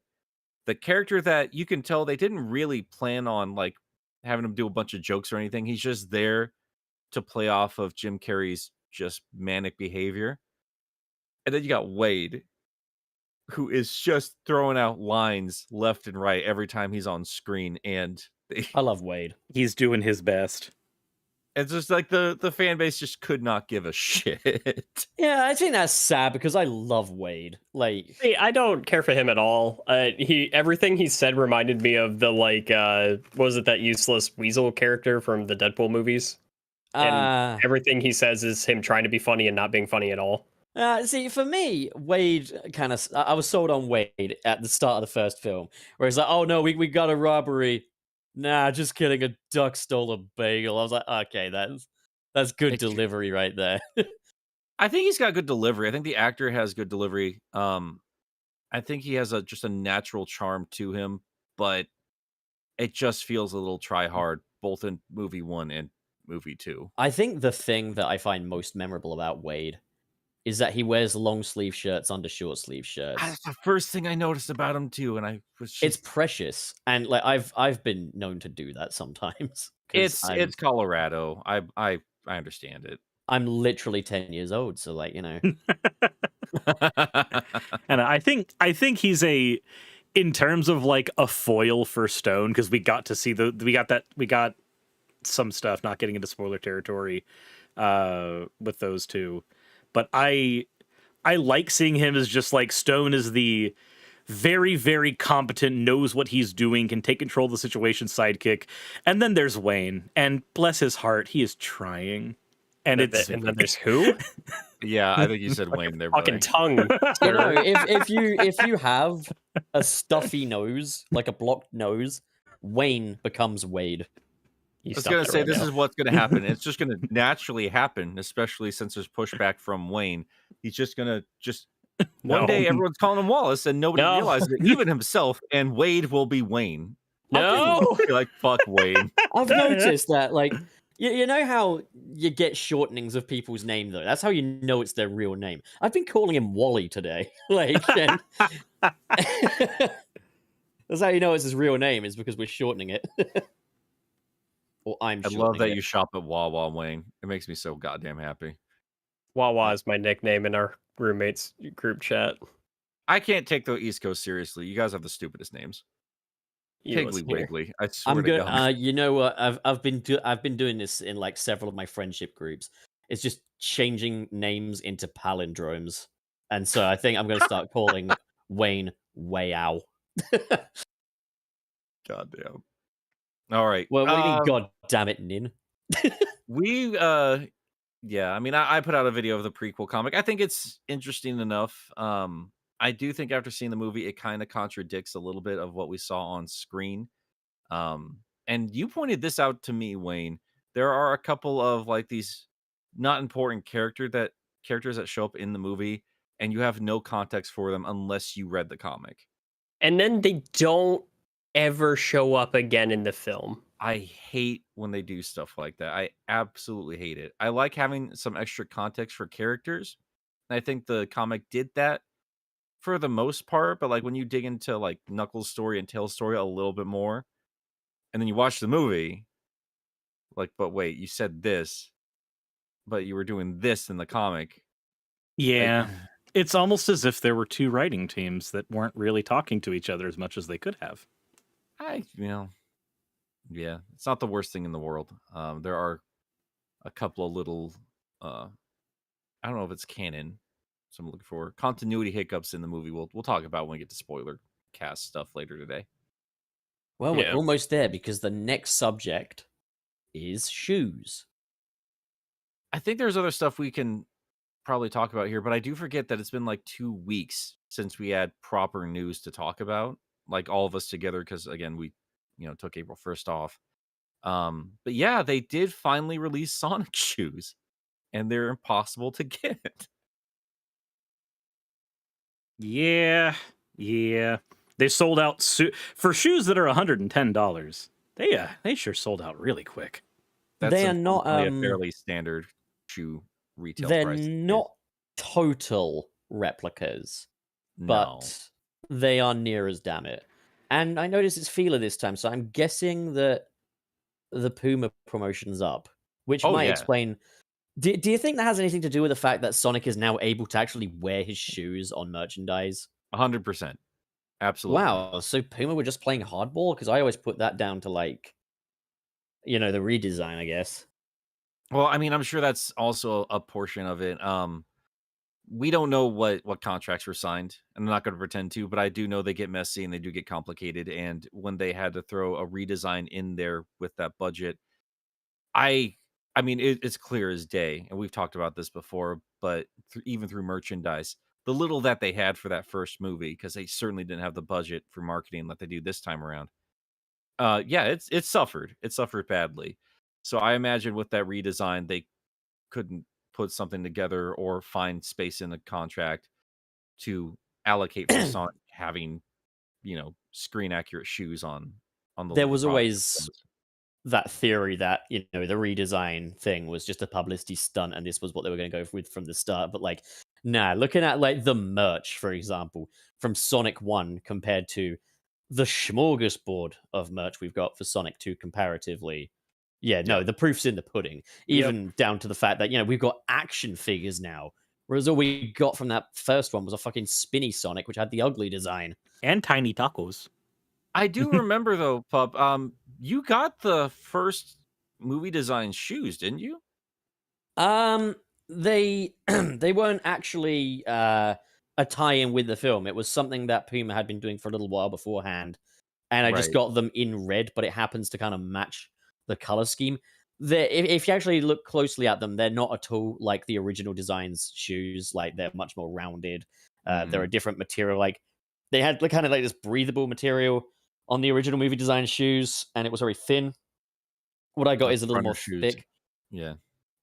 [SPEAKER 3] the character that you can tell they didn't really plan on like having him do a bunch of jokes or anything. He's just there to play off of Jim Carrey's just manic behavior. And then you got Wade, who is just throwing out lines left and right every time he's on screen. And
[SPEAKER 2] I love Wade.
[SPEAKER 4] He's doing his best.
[SPEAKER 3] It's just like the fan base just could not give a shit.
[SPEAKER 2] Yeah, I think that's sad because I love Wade. Like,
[SPEAKER 5] hey, I don't care for him at all. Everything he said reminded me of the like, what was it, that useless weasel character from the Deadpool movies? And everything he says is him trying to be funny and not being funny at all.
[SPEAKER 2] See, for me, Wade I was sold on Wade at the start of the first film, where he's like, "Oh no, we got a robbery." Nah, just kidding. A duck stole a bagel. I was like, okay, that's good delivery right there.
[SPEAKER 3] I think he's got good delivery. I think the actor has good delivery. I think he has just a natural charm to him, but it just feels a little try hard, both in movie 1 and movie 2.
[SPEAKER 2] I think the thing that I find most memorable about Wade is that he wears long sleeve shirts under short sleeve shirts.
[SPEAKER 3] That's the first thing I noticed about him too, and I was just...
[SPEAKER 2] It's precious, and like I've been known to do that sometimes.
[SPEAKER 3] It's Colorado. I understand it.
[SPEAKER 2] I'm literally 10 years old, so like, you know.
[SPEAKER 4] And I think he's in terms of like a foil for Stone, because we got to see we got some stuff, not getting into spoiler territory with those two. But I like seeing him as just like Stone is the very, very competent, knows what he's doing, can take control of the situation sidekick. And then there's Wayne, and bless his heart, he is trying. And then
[SPEAKER 5] there's who?
[SPEAKER 3] Yeah, I think you said Wayne there.
[SPEAKER 5] Fucking tongue.
[SPEAKER 2] You know, if you have a stuffy nose, like a blocked nose, Wayne becomes Wade.
[SPEAKER 3] I was going to say, this is what's going to happen. It's just going to naturally happen, especially since there's pushback from Wayne. He's just going to one day everyone's calling him Wallace, and nobody realizes it, even himself, and Wade will be Wayne.
[SPEAKER 5] No!
[SPEAKER 3] Like, fuck Wayne.
[SPEAKER 2] I've noticed that, like, you know how you get shortenings of people's name, though? That's how you know it's their real name. I've been calling him Wally today. Like, that's how you know it's his real name, is because we're shortening it. I
[SPEAKER 3] love that you shop at Wawa, Wayne. It makes me so goddamn happy.
[SPEAKER 5] Wawa is my nickname in our roommates group chat.
[SPEAKER 3] I can't take the East Coast seriously. You guys have the stupidest names.
[SPEAKER 5] You
[SPEAKER 3] Piggly
[SPEAKER 5] listen here.
[SPEAKER 3] Wiggly. I swear
[SPEAKER 2] I'm
[SPEAKER 3] to
[SPEAKER 2] gonna.
[SPEAKER 3] God.
[SPEAKER 2] You know what? I've been doing this in like several of my friendship groups. It's just changing names into palindromes, and so I think I'm gonna start calling Wayne Wayow.
[SPEAKER 3] Goddamn. All right.
[SPEAKER 2] Well, what do you mean? God damn it, Nin.
[SPEAKER 3] We yeah, I mean I put out a video of the prequel comic. I think it's interesting enough. I do think after seeing the movie, it kind of contradicts a little bit of what we saw on screen. And you pointed this out to me, Wayne. There are a couple of like these not important characters that show up in the movie, and you have no context for them unless you read the comic.
[SPEAKER 5] And then they don't ever show up again in the film.
[SPEAKER 3] I hate when they do stuff like that. I absolutely hate it. I like having some extra context for characters. And I think the comic did that for the most part, but like when you dig into like Knuckles' story and Tails' story a little bit more, and then you watch the movie, like, but wait, you said this, but you were doing this in the comic.
[SPEAKER 4] Yeah.
[SPEAKER 3] Like,
[SPEAKER 4] It's almost as if there were two writing teams that weren't really talking to each other as much as they could have.
[SPEAKER 3] Yeah, it's not the worst thing in the world. There are a couple of little, I don't know if it's canon, so I'm looking for continuity hiccups in the movie. We'll talk about when we get to spoiler cast stuff later today.
[SPEAKER 2] Well,
[SPEAKER 5] Yeah.
[SPEAKER 2] we're almost there because the next subject is shoes.
[SPEAKER 3] I think there's other stuff we can probably talk about here, but I do forget that it's been like 2 weeks since we had proper news to talk about, like all of us together, because again, we took April 1st off. But yeah, they did finally release Sonic shoes, and they're impossible to get.
[SPEAKER 4] Yeah. They sold out for shoes that are $110. They sure sold out really quick.
[SPEAKER 3] That's
[SPEAKER 2] They are not,
[SPEAKER 3] unfortunately a fairly standard shoe retail
[SPEAKER 2] They're
[SPEAKER 3] price.
[SPEAKER 2] not total replicas,
[SPEAKER 3] No.
[SPEAKER 2] but they are near as damn it. And I noticed it's Fila this time, so I'm guessing that the Puma promotion's up, which
[SPEAKER 3] Oh,
[SPEAKER 2] might
[SPEAKER 3] yeah.
[SPEAKER 2] explain. Do you think that has anything to do with the fact that Sonic is now able to actually wear his shoes on merchandise?
[SPEAKER 3] 100%. Absolutely.
[SPEAKER 2] Wow, so Puma were just playing hardball? Because I always put that down to like, the redesign, I guess.
[SPEAKER 3] Well, I mean, I'm sure that's also a portion of it. We don't know what contracts were signed, and I'm not going to pretend to, but I do know they get messy and they do get complicated. And when they had to throw a redesign in there with that budget, I mean, it's clear as day, and we've talked about this before, but even through merchandise, the little that they had for that first movie, because they certainly didn't have the budget for marketing that they do this time around. Yeah, it suffered. It suffered badly. So I imagine with that redesign, they couldn't put something together or find space in the contract to allocate for Sonic having, screen accurate shoes on the.
[SPEAKER 2] There
[SPEAKER 3] little
[SPEAKER 2] was
[SPEAKER 3] product.
[SPEAKER 2] always that theory that the redesign thing was just a publicity stunt and this was what they were going to go with from the start, but like looking at like the merch, for example, from Sonic 1 compared to the smorgasbord of merch we've got for Sonic 2 comparatively, the proof's in the pudding, even down to the fact that we've got action figures now, whereas all we got from that first one was a fucking spinny Sonic which had the ugly design
[SPEAKER 4] And tiny tacos.
[SPEAKER 3] I do remember though, Pup. You got the first movie design shoes, didn't you?
[SPEAKER 2] They they weren't actually a tie-in with the film. It was something that Puma had been doing for a little while beforehand, and I just
[SPEAKER 3] Right.
[SPEAKER 2] got them in red, but it happens to kind of match the color scheme. If you actually look closely at them, they're not at all like the original design's shoes. Like they're much more rounded. They're a different material. Like they had kind of like this breathable material on the original movie design shoes, and it was very thin. What I got
[SPEAKER 3] Like
[SPEAKER 2] is a little
[SPEAKER 3] runner
[SPEAKER 2] more
[SPEAKER 3] shoes.
[SPEAKER 2] thick.
[SPEAKER 3] Yeah.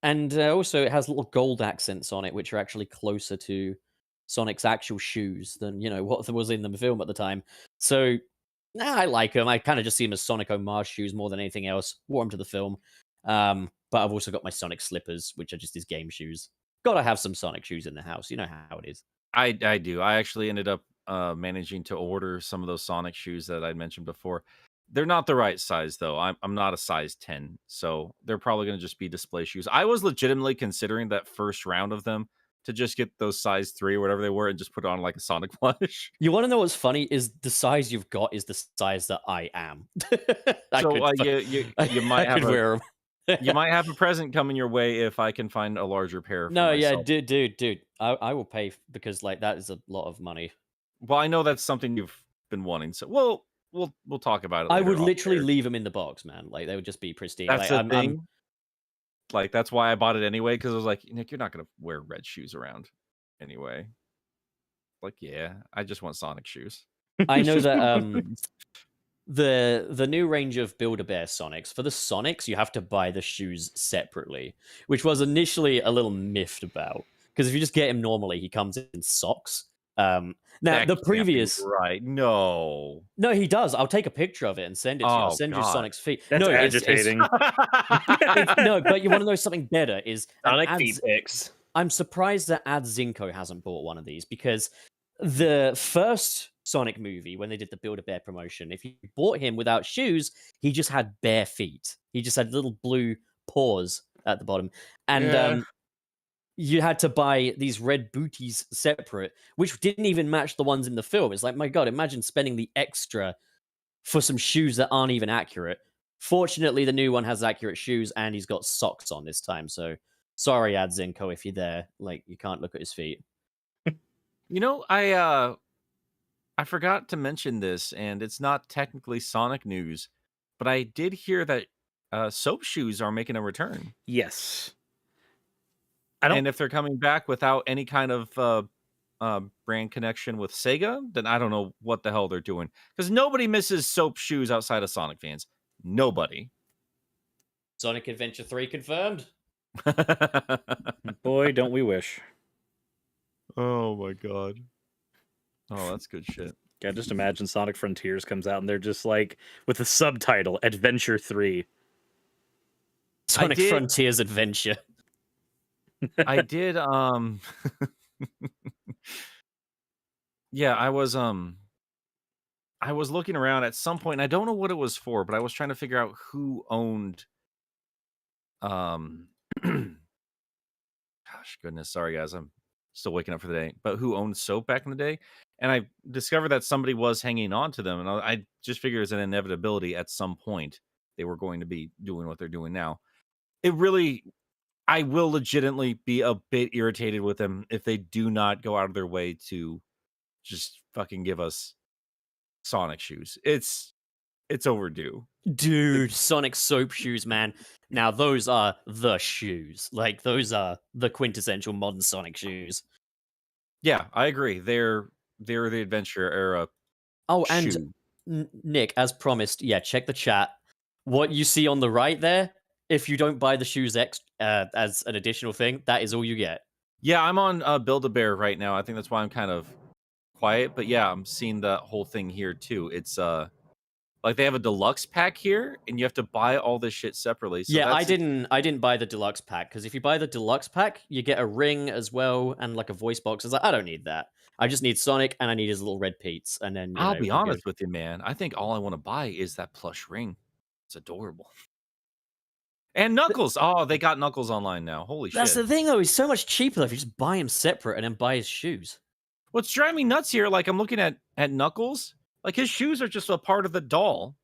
[SPEAKER 2] And also, it has little gold accents on it, which are actually closer to Sonic's actual shoes than what was in the film at the time. So, I like them. I kind of just see them as Sonic homage shoes more than anything else. Wore them to the film. But I've also got my Sonic slippers, which are just his game shoes. Gotta have some Sonic shoes in the house. You know how it is.
[SPEAKER 3] I do. I actually ended up managing to order some of those Sonic shoes that I mentioned before. They're not the right size though. I'm not a size 10, so they're probably going to just be display shoes. I was legitimately considering that first round of them to just get those size 3 or whatever they were and just put on like a Sonic plush.
[SPEAKER 2] You want to know what's funny? Is the size you've got is the size that I am.
[SPEAKER 3] So you might have
[SPEAKER 2] wear 'em.
[SPEAKER 3] you might have a present coming your way if I can find a larger pair.
[SPEAKER 2] No,
[SPEAKER 3] for
[SPEAKER 2] yeah,
[SPEAKER 3] myself.
[SPEAKER 2] dude. I will pay because like that is a lot of money.
[SPEAKER 3] Well, I know that's something you've been wanting, so we'll talk about it.
[SPEAKER 2] I
[SPEAKER 3] later
[SPEAKER 2] would
[SPEAKER 3] off
[SPEAKER 2] literally
[SPEAKER 3] air.
[SPEAKER 2] leave them in the box, man. Like they would just be pristine.
[SPEAKER 3] That's
[SPEAKER 2] like,
[SPEAKER 3] the thing. Like that's why I bought it anyway, because I was like, Nick, you're not gonna wear red shoes around anyway. Like, yeah, I just want Sonic shoes.
[SPEAKER 2] I know that the new range of Build-A-Bear Sonics, for the Sonics, you have to buy the shoes separately, which was initially a little miffed about. Because if you just get him normally, he comes in socks. Now,
[SPEAKER 3] That
[SPEAKER 2] the
[SPEAKER 3] can't be
[SPEAKER 2] previous...
[SPEAKER 3] right? No,
[SPEAKER 2] he does. I'll take a picture of it and send it to you. I'll send you
[SPEAKER 3] God.
[SPEAKER 2] Sonic's feet.
[SPEAKER 4] That's
[SPEAKER 2] it's-
[SPEAKER 4] agitating.
[SPEAKER 2] no, but you want to know something better? Is
[SPEAKER 5] Sonic
[SPEAKER 2] an
[SPEAKER 5] feet pics.
[SPEAKER 2] I'm surprised that Ad Zinco hasn't bought one of these because the first Sonic movie, when they did the Build-A-Bear promotion, if you bought him without shoes, he just had bare feet. He just had little blue paws at the bottom. And you had to buy these red booties separate, which didn't even match the ones in the film. It's like, my God, imagine spending the extra for some shoes that aren't even accurate. Fortunately, the new one has accurate shoes and he's got socks on this time. So sorry, Ad Zinco, if you're there. Like, you can't look at his feet.
[SPEAKER 3] You know, I forgot to mention this, and it's not technically Sonic news, but I did hear that soap shoes are making a return.
[SPEAKER 4] Yes.
[SPEAKER 3] And if they're coming back without any kind of brand connection with Sega, then I don't know what the hell they're doing. Because nobody misses soap shoes outside of Sonic fans. Nobody.
[SPEAKER 2] Sonic Adventure 3 confirmed.
[SPEAKER 4] Boy, don't we wish.
[SPEAKER 3] Oh my God. Oh, that's good shit.
[SPEAKER 4] Yeah, just imagine Sonic Frontiers comes out and they're just like with the subtitle Adventure 3.
[SPEAKER 2] Sonic Frontiers Adventure.
[SPEAKER 3] I did yeah, I was looking around at some point, and I don't know what it was for, but I was trying to figure out who owned gosh goodness, sorry guys, I'm still waking up for the day, but who owned soap back in the day, and I discovered that somebody was hanging on to them, and I just figured it's an inevitability at some point they were going to be doing what they're doing now. I will legitimately be a bit irritated with them if they do not go out of their way to just fucking give us Sonic shoes. It's overdue.
[SPEAKER 2] Dude, Sonic soap shoes, man. Now, those are the shoes. Like, those are the quintessential modern Sonic shoes.
[SPEAKER 3] Yeah, I agree. They're the adventure era.
[SPEAKER 2] Oh, and
[SPEAKER 3] shoe.
[SPEAKER 2] Nick, as promised, check the chat. What you see on the right there, if you don't buy the shoes as an additional thing, that is all you get.
[SPEAKER 3] Yeah, I'm on Build-A-Bear right now. I think that's why I'm kind of quiet. But yeah, I'm seeing the whole thing here too. It's like they have a deluxe pack here, and you have to buy all this shit separately. So
[SPEAKER 2] yeah, I didn't buy the deluxe pack because if you buy the deluxe pack, you get a ring as well and like a voice box. I was like, I don't need that. I just need Sonic and I need his little red Pete's. And then
[SPEAKER 3] I'll be honest with you, man. I think all I want to buy is that plush ring. It's adorable. And Knuckles. Oh, they got Knuckles online now. Holy shit.
[SPEAKER 2] That's the thing, though. He's so much cheaper if you just buy him separate and then buy his shoes.
[SPEAKER 3] What's driving me nuts here, like I'm looking at Knuckles, like his shoes are just a part of the doll.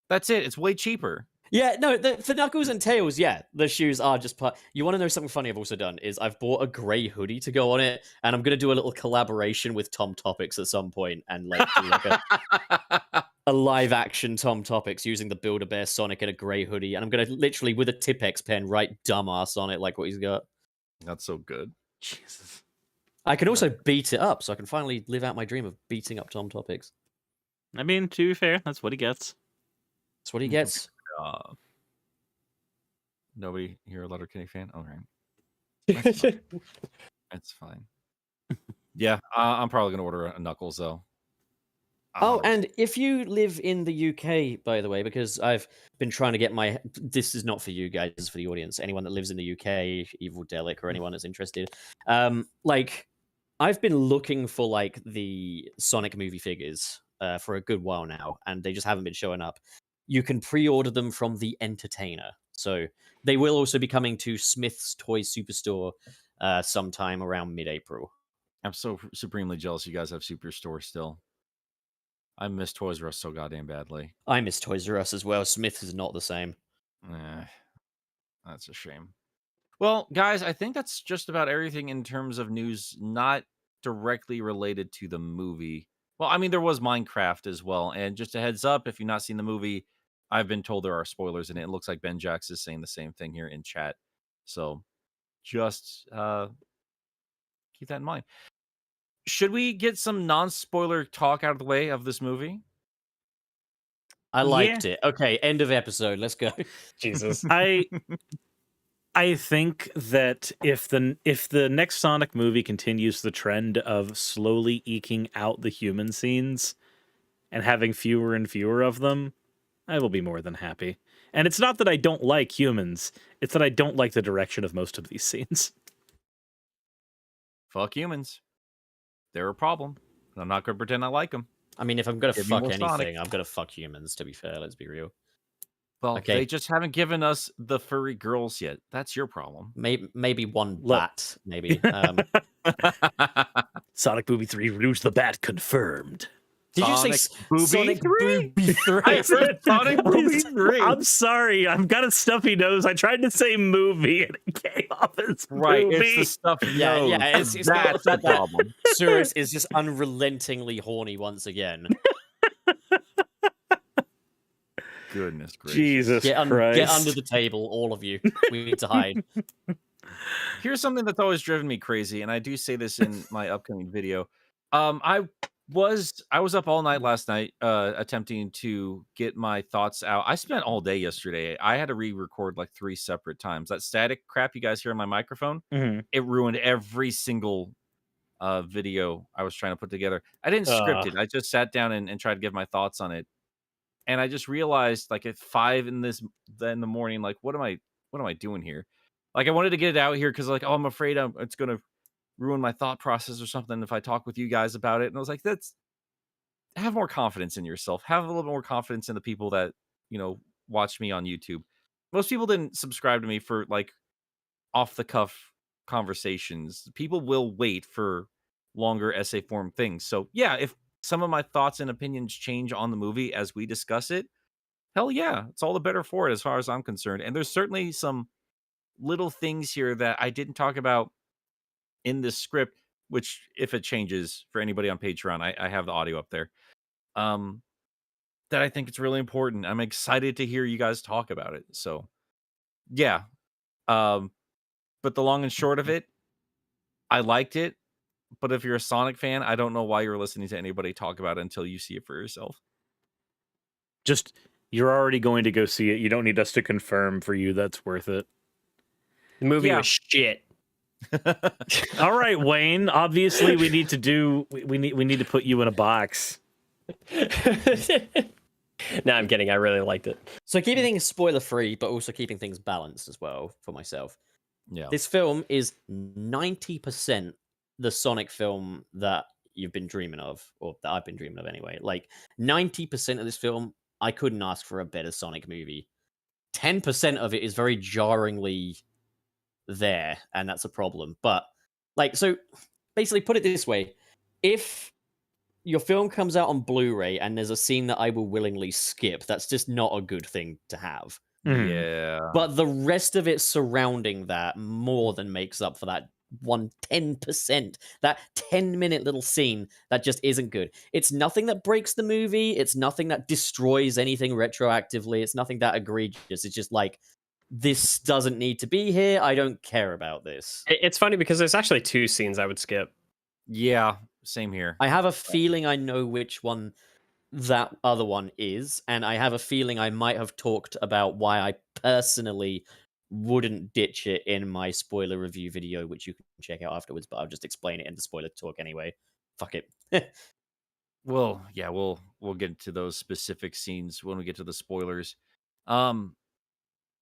[SPEAKER 3] That's it. It's way cheaper.
[SPEAKER 2] Yeah, no, for Knuckles and Tails, the shoes are just part. You want to know something funny I've also done is I've bought a grey hoodie to go on it, and I'm going to do a little collaboration with Tom Topics at some point and like do like a live action Tom Topics using the Build-A-Bear Sonic in a grey hoodie, and I'm going to literally with a Tipex pen write dumbass on it like what he's got.
[SPEAKER 3] That's so good.
[SPEAKER 4] Jesus.
[SPEAKER 2] I can also beat it up, so I can finally live out my dream of beating up Tom Topics.
[SPEAKER 4] I mean, to be fair, that's what he gets.
[SPEAKER 2] That's what he gets.
[SPEAKER 3] Nobody here a Letterkenny fan? All right. That's fine. That's fine. Yeah, I'm probably going to order a Knuckles, though.
[SPEAKER 2] Oh, and if you live in the UK, by the way, because I've been trying to get my... This is not for you guys, this is for the audience. Anyone that lives in the UK, Evil Delic, or anyone that's interested. Like, I've been looking for, like, the Sonic movie figures for a good while now, and they just haven't been showing up. You can pre-order them from The Entertainer. So they will also be coming to Smith's Toy Superstore sometime around mid-April.
[SPEAKER 3] I'm so supremely jealous you guys have Superstore still. I miss Toys R Us so goddamn badly.
[SPEAKER 2] I miss Toys R Us as well. Smith's is not the same.
[SPEAKER 3] That's a shame. Well, guys, I think that's just about everything in terms of news not directly related to the movie. Well, I mean, there was Minecraft as well. And just a heads up, if you've not seen the movie, I've been told there are spoilers in it. It looks like Ben Jax is saying the same thing here in chat. So just keep that in mind. Should we get some non-spoiler talk out of the way of this movie?
[SPEAKER 2] I liked it. Okay, end of episode. Let's go.
[SPEAKER 5] Jesus.
[SPEAKER 4] I think that if the next Sonic movie continues the trend of slowly eking out the human scenes and having fewer and fewer of them, I will be more than happy. And it's not that I don't like humans, it's that I don't like the direction of most of these scenes.
[SPEAKER 3] Fuck humans. They're a problem. I'm not going to pretend I like them.
[SPEAKER 2] I mean, if I'm going to
[SPEAKER 3] Give me
[SPEAKER 2] fuck
[SPEAKER 3] more
[SPEAKER 2] anything,
[SPEAKER 3] Sonic.
[SPEAKER 2] I'm going to fuck humans, to be fair. Let's be real.
[SPEAKER 3] Well,
[SPEAKER 2] Okay.
[SPEAKER 3] they just haven't given us the furry girls yet. That's your problem.
[SPEAKER 2] Maybe one
[SPEAKER 4] Look.
[SPEAKER 2] bat, maybe.
[SPEAKER 4] Sonic Movie 3 Rouge the Bat confirmed.
[SPEAKER 2] Did you say
[SPEAKER 3] Sonic Booby
[SPEAKER 2] Sonic
[SPEAKER 3] 3?
[SPEAKER 2] Booby 3?
[SPEAKER 3] I said Sonic Movie 3.
[SPEAKER 4] I'm sorry, I've got a stuffy nose. I tried to say movie and it came off as
[SPEAKER 3] Right,
[SPEAKER 4] movie.
[SPEAKER 3] it's the stuff.
[SPEAKER 2] Yeah, it's
[SPEAKER 3] That's
[SPEAKER 2] not
[SPEAKER 3] the
[SPEAKER 2] that
[SPEAKER 3] problem.
[SPEAKER 2] Suris is just unrelentingly horny once again.
[SPEAKER 3] Goodness gracious.
[SPEAKER 4] Jesus
[SPEAKER 2] Get
[SPEAKER 4] Christ.
[SPEAKER 2] under the table, all of you. We need to hide.
[SPEAKER 3] Here's something that's always driven me crazy, and I do say this in my upcoming video. I was up all night last night attempting to get my thoughts out. I spent all day yesterday. I had to re-record like 3 separate times. That static crap you guys hear on my microphone, it ruined every single video I was trying to put together. I didn't script it. I just sat down and tried to give my thoughts on it. And I just realized, like at 5 in the morning, like what am I doing here? Like I wanted to get it out here because like, oh, I'm afraid it's gonna ruin my thought process or something if I talk with you guys about it. And I was like, have more confidence in yourself. Have a little more confidence in the people that watch me on YouTube. Most people didn't subscribe to me for like off the cuff conversations. People will wait for longer essay form things. So yeah, if some of my thoughts and opinions change on the movie as we discuss it, hell yeah, it's all the better for it as far as I'm concerned. And there's certainly some little things here that I didn't talk about in this script, which if it changes for anybody on Patreon, I have the audio up there. That I think it's really important. I'm excited to hear you guys talk about it. So yeah. But the long and short of it, I liked it. But if you're a Sonic fan, I don't know why you're listening to anybody talk about it until you see it for yourself.
[SPEAKER 4] Just, you're already going to go see it. You don't need us to confirm for you that's worth it.
[SPEAKER 5] The movie was shit.
[SPEAKER 4] All right, Wayne. Obviously, we need to put you in a box.
[SPEAKER 5] No, I'm kidding. I really liked it.
[SPEAKER 2] So keeping things spoiler free, but also keeping things balanced as well for myself.
[SPEAKER 3] Yeah.
[SPEAKER 2] This film is 90% the Sonic film that you've been dreaming of, or that I've been dreaming of anyway. Like 90% of this film, I couldn't ask for a better Sonic movie. 10% of it is very jarringly there, and that's a problem. But like, so basically put it this way, if your film comes out on Blu-ray and there's a scene that I will willingly skip, that's just not a good thing to have.
[SPEAKER 3] Yeah.
[SPEAKER 2] But the rest of it surrounding that more than makes up for that 10%, that 10-minute little scene that just isn't good. It's nothing that breaks the movie. It's nothing that destroys anything retroactively. It's nothing that egregious. It's just like, this doesn't need to be here. I don't care about this.
[SPEAKER 5] It's funny because there's actually 2 scenes I would skip.
[SPEAKER 3] Yeah, same here.
[SPEAKER 2] I have a feeling I know which one that other one is, and I have a feeling I might have talked about why I personally wouldn't ditch it in my spoiler review video, which you can check out afterwards, but I'll just explain it in the spoiler talk anyway. Fuck it.
[SPEAKER 3] Well, yeah, we'll get into those specific scenes when we get to the spoilers.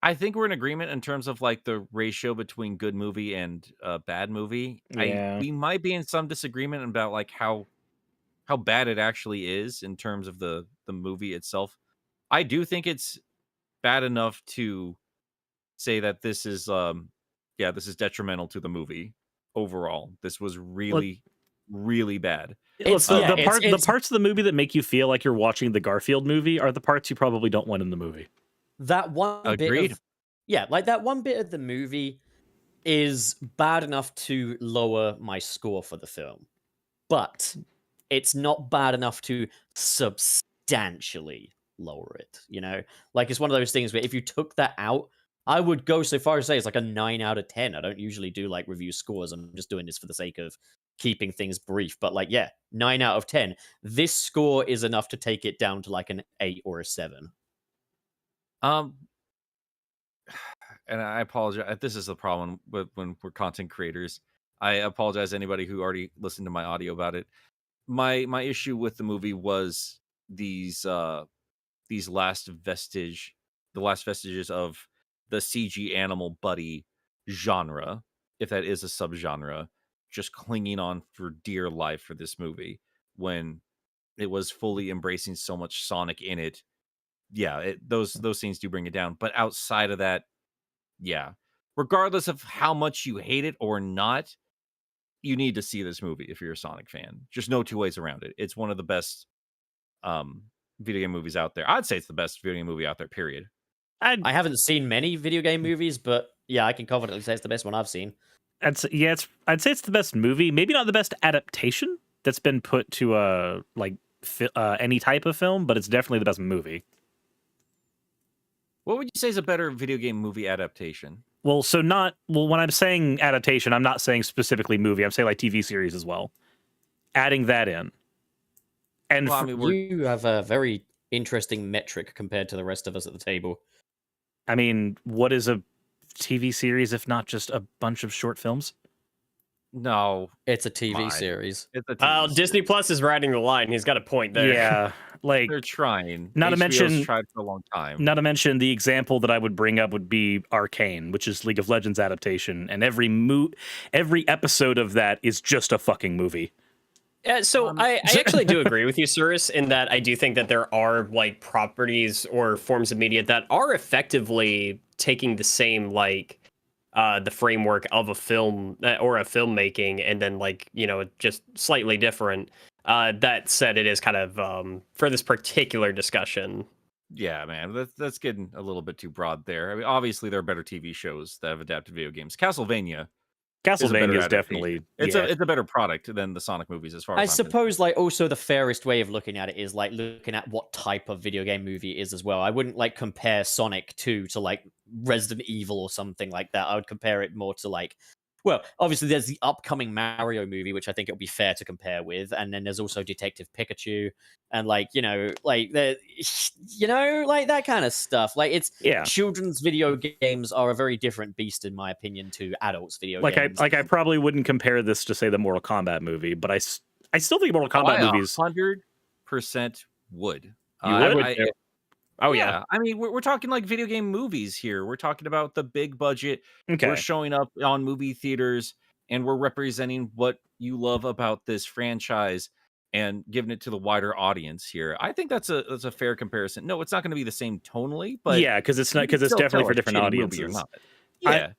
[SPEAKER 3] I think we're in agreement in terms of like the ratio between good movie and bad movie.
[SPEAKER 4] Yeah.
[SPEAKER 3] We might be in some disagreement about like how bad it actually is in terms of the movie itself. I do think it's bad enough to say that this is detrimental to the movie. overall. This was really, really bad.
[SPEAKER 2] It's-
[SPEAKER 4] the,
[SPEAKER 2] yeah,
[SPEAKER 4] the
[SPEAKER 2] it's-
[SPEAKER 4] part the
[SPEAKER 2] it's-
[SPEAKER 4] parts of the movie that make you feel like you're watching the Garfield movie are the parts you probably don't want in the movie.
[SPEAKER 2] That one
[SPEAKER 3] Agreed.
[SPEAKER 2] bit of like that one bit of the movie is bad enough to lower my score for the film, but it's not bad enough to substantially lower it. You know, like it's one of those things where if you took that out, I would go so far as to say it's like a 9 out of 10. I don't usually do like review scores. I'm just doing this for the sake of keeping things brief. But like, yeah, 9 out of 10. This score is enough to take it down to like an 8 or a 7.
[SPEAKER 3] And I apologize. This is the problem with when we're content creators. I apologize to anybody who already listened to my audio about it. My issue with the movie was these last vestiges of the CG animal buddy genre, if that is a subgenre, just clinging on for dear life for this movie when it was fully embracing so much Sonic in it. Yeah, those scenes do bring it down. But outside of that, yeah, regardless of how much you hate it or not, you need to see this movie if you're a Sonic fan. Just no two ways around it. It's one of the best video game movies out there. I'd say it's the best video game movie out there, period.
[SPEAKER 2] I haven't seen many video game movies, but yeah, I can confidently say it's the best one I've seen.
[SPEAKER 4] I'd say it's the best movie. Maybe not the best adaptation that's been put to any type of film, but it's definitely the best movie.
[SPEAKER 3] What would you say is a better video game movie adaptation?
[SPEAKER 4] When I'm saying adaptation, I'm not saying specifically movie. I'm saying like TV series as well. Adding that in. And
[SPEAKER 2] you have a very interesting metric compared to the rest of us at the table.
[SPEAKER 4] I mean, what is a TV series if not just a bunch of short films?
[SPEAKER 3] No,
[SPEAKER 2] it's a TV series.
[SPEAKER 3] It's a TV series.
[SPEAKER 5] Disney Plus is riding the line. He's got a point there.
[SPEAKER 4] Yeah, like
[SPEAKER 3] they're trying.
[SPEAKER 4] Not
[SPEAKER 3] HBO's
[SPEAKER 4] to mention
[SPEAKER 3] tried for a long time.
[SPEAKER 4] Not to mention the example that I would bring up would be Arcane, which is League of Legends adaptation, and every episode of that is just a fucking movie.
[SPEAKER 5] I actually do agree with you, Suris, in that I do think that there are like properties or forms of media that are effectively taking the same the framework of a film or a filmmaking, and then just slightly different. That said, it is kind of for this particular discussion.
[SPEAKER 3] Yeah, man, that's getting a little bit too broad there. I mean, obviously there are better TV shows that have adapted video games. Castlevania
[SPEAKER 4] is definitely
[SPEAKER 3] it's a better product than the Sonic movies as far as
[SPEAKER 2] I suppose also the fairest way of looking at it is like looking at what type of video game movie it is as well. I wouldn't compare Sonic 2 to like Resident Evil or something like that. I would compare it more to obviously there's the upcoming Mario movie, which I think it would be fair to compare with, and then there's also Detective Pikachu and that kind of stuff. Children's video games are a very different beast in my opinion to adults video games.
[SPEAKER 4] I probably wouldn't compare this to say the Mortal Kombat movie, but I still think Mortal Kombat movies
[SPEAKER 3] 100% would.
[SPEAKER 4] You would?
[SPEAKER 3] Oh yeah. I mean, we're talking like video game movies here. We're talking about the big budget.
[SPEAKER 4] Okay.
[SPEAKER 3] We're showing up on movie theaters and we're representing what you love about this franchise and giving it to the wider audience here. I think that's a fair comparison. No, it's not going to be the same tonally, but
[SPEAKER 4] yeah, because it's definitely for different audiences.
[SPEAKER 3] Yeah.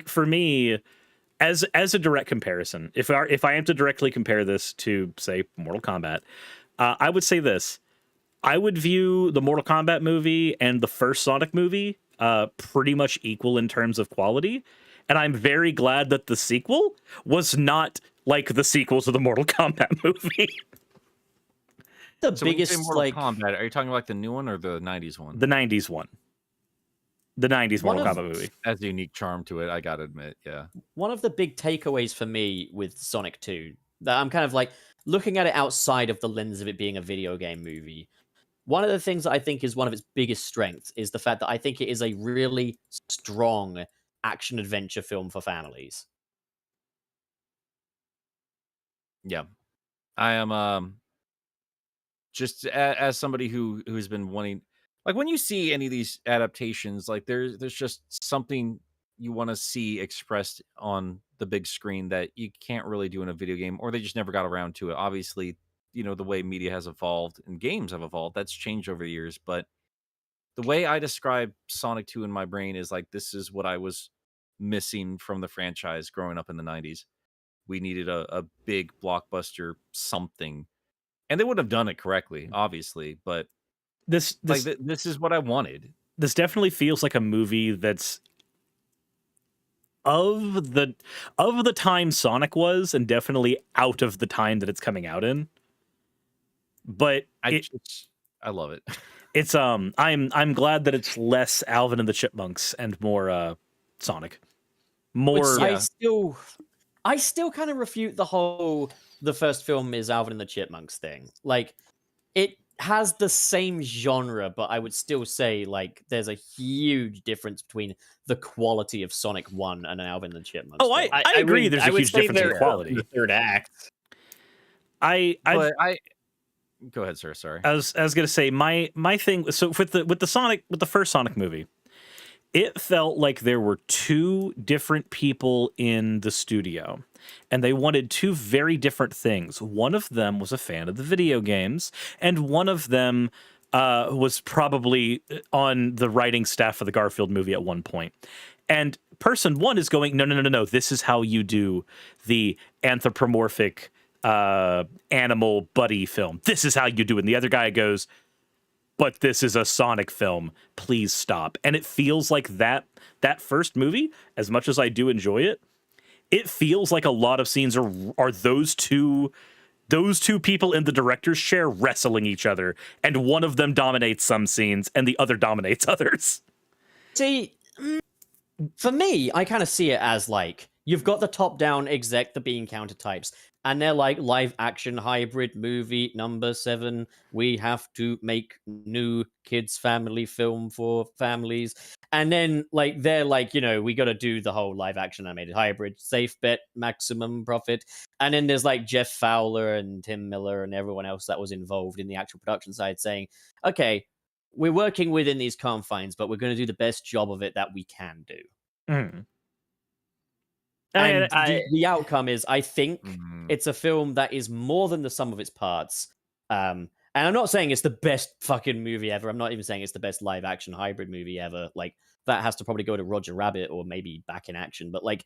[SPEAKER 4] For me, as a direct comparison, if I am to directly compare this to say Mortal Kombat, I would say this. I would view the Mortal Kombat movie and the first Sonic movie pretty much equal in terms of quality. And I'm very glad that the sequel was not like the sequel to the Mortal Kombat movie.
[SPEAKER 3] So biggest Mortal Kombat, are you talking about the new one or the 90s one?
[SPEAKER 4] The 90s one. The 90s Mortal Kombat movie.
[SPEAKER 3] Has a unique charm to it, I gotta admit, yeah.
[SPEAKER 2] One of the big takeaways for me with Sonic 2, that I'm kind of looking at it outside of the lens of it being a video game movie. One of the things that I think is one of its biggest strengths is the fact that I think it is a really strong action-adventure film for families.
[SPEAKER 3] Yeah. I am just as somebody who's been wanting, when you see any of these adaptations, there's just something you want to see expressed on the big screen that you can't really do in a video game, or they just never got around to it. Obviously, the way media has evolved and games have evolved, that's changed over the years. But the way I describe Sonic 2 in my brain is this is what I was missing from the franchise growing up in the 90s. we needed a big blockbuster something, and they wouldn't have done it correctly, obviously, but
[SPEAKER 4] This
[SPEAKER 3] this is what I wanted.
[SPEAKER 4] this definitely feels like a movie that's of the time Sonic was, and definitely out of the time that it's coming out in. But
[SPEAKER 3] I love it.
[SPEAKER 4] it's I'm glad that it's less Alvin and the Chipmunks and more Sonic. More
[SPEAKER 2] I still kind of refute the first film is Alvin and the Chipmunks thing. Like, it has the same genre, but I would still say, like, there's a huge difference between the quality of Sonic 1 and an Alvin and the Chipmunks.
[SPEAKER 4] Oh, I agree. There's a huge difference in quality.
[SPEAKER 5] The third act.
[SPEAKER 3] Go ahead, sir. Sorry.
[SPEAKER 4] I was gonna say my thing. So with the first Sonic movie, it felt like there were two different people in the studio, and they wanted two very different things. One of them was a fan of the video games, and one of them was probably on the writing staff of the Garfield movie at one point. And person one is going, no. This is how you do the anthropomorphic animal buddy film. This is how you do it. And the other guy goes, but this is a Sonic film. Please stop. And it feels like that first movie, as much as I do enjoy it, it feels like a lot of scenes are those two people in the director's chair wrestling each other, and one of them dominates some scenes and the other dominates others.
[SPEAKER 2] See, for me, I kind of see it as like, you've got the top-down exec, the bean counter types, and they're like, live action hybrid movie number 7. We have to make new kids family film for families. And then like they're like, we got to do the whole live action animated hybrid, safe bet, maximum profit. And then there's like Jeff Fowler and Tim Miller and everyone else that was involved in the actual production side saying, okay, we're working within these confines, but we're going to do the best job of it that we can do.
[SPEAKER 4] Mm.
[SPEAKER 2] And the outcome is, I think it's a film that is more than the sum of its parts. And I'm not saying it's the best fucking movie ever. I'm not even saying it's the best live action hybrid movie ever. Like, that has to probably go to Roger Rabbit or maybe Back in Action. But like,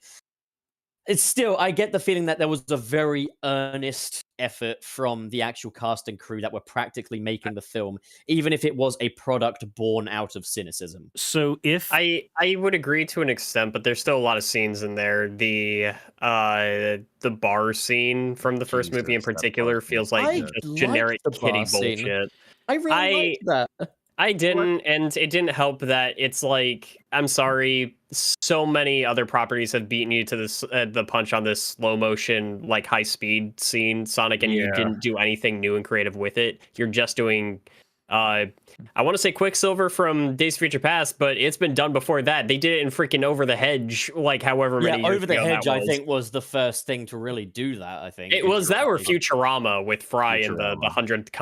[SPEAKER 2] it's still, I get the feeling that there was a very earnest effort from the actual cast and crew that were practically making the film, even if it was a product born out of cynicism.
[SPEAKER 4] So if
[SPEAKER 5] I would agree to an extent, but there's still a lot of scenes in there. The bar scene from the first movie in particular feels like just generic kitty bullshit.
[SPEAKER 2] I really liked that.
[SPEAKER 5] I didn't, and it didn't help that it's like, I'm sorry, so many other properties have beaten you to this the punch on this slow motion, like high speed scene, Sonic, and you didn't do anything new and creative with it. You're just doing, I want to say Quicksilver from Days of Future Past, but it's been done before that. They did it in freaking Over the Hedge, like however many years
[SPEAKER 2] Over the
[SPEAKER 5] ago
[SPEAKER 2] Hedge, I think, was the first thing to really do that, I think.
[SPEAKER 5] It was that or Futurama with Fry and the 100th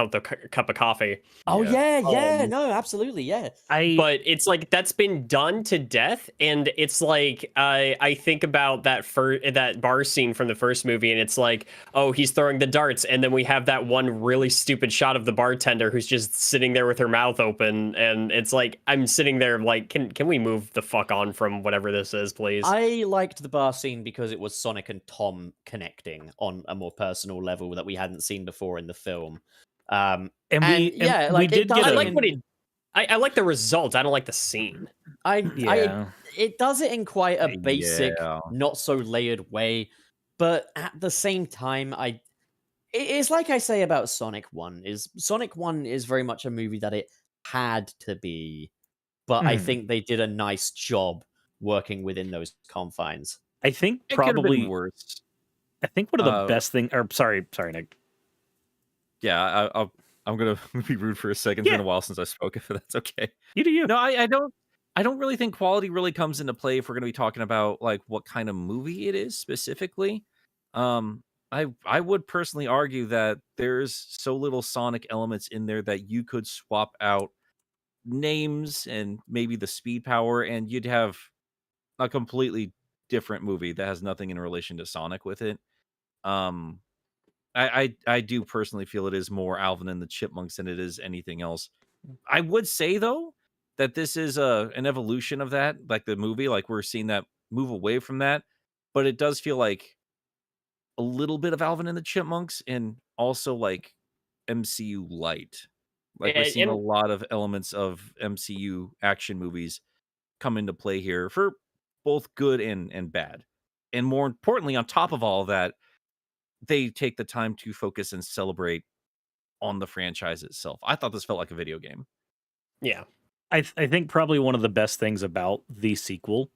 [SPEAKER 5] cup of coffee.
[SPEAKER 2] Oh, yeah. No, absolutely, yeah.
[SPEAKER 5] But it's like, that's been done to death, and it's like, I think about that bar scene from the first movie, and it's like, oh, he's throwing the darts, and then we have that one really stupid shot of the bartender who's just sitting there with her mouth open, and it's like, I'm sitting there like, can we move the fuck on from whatever this is, please?
[SPEAKER 2] I liked the bar scene because it was Sonic and Tom connecting on a more personal level that we hadn't seen before in the film. I like
[SPEAKER 5] the result. I don't like the scene.
[SPEAKER 2] It does it in quite a basic, not so layered way, but at the same time, it's like I say about Sonic 1, Sonic 1 is very much a movie that it had to be, but I think they did a nice job working within those confines.
[SPEAKER 4] I think
[SPEAKER 3] It
[SPEAKER 4] probably
[SPEAKER 3] worse.
[SPEAKER 4] I think one of the best things, or sorry, Nick.
[SPEAKER 3] Yeah, I'm gonna be rude for a second. It's been a while since I spoke. If that's okay,
[SPEAKER 4] You do you.
[SPEAKER 3] No, I don't really think quality really comes into play if we're gonna be talking about like what kind of movie it is specifically. I would personally argue that there's so little Sonic elements in there that you could swap out names and maybe the speed power, and you'd have a completely different movie that has nothing in relation to Sonic with it. I do personally feel it is more Alvin and the Chipmunks than it is anything else. I would say though that this is an evolution of that, like the movie, like we're seeing that move away from that, but it does feel like a little bit of Alvin and the Chipmunks and also like MCU light. Like we're seeing a
[SPEAKER 5] And
[SPEAKER 3] lot of elements of MCU action movies come into play here for both good and bad. And more importantly, on top of all that, they take the time to focus and celebrate on the franchise itself. I thought this felt like a video game.
[SPEAKER 5] yeah.
[SPEAKER 4] I think probably one of the best things about the sequel,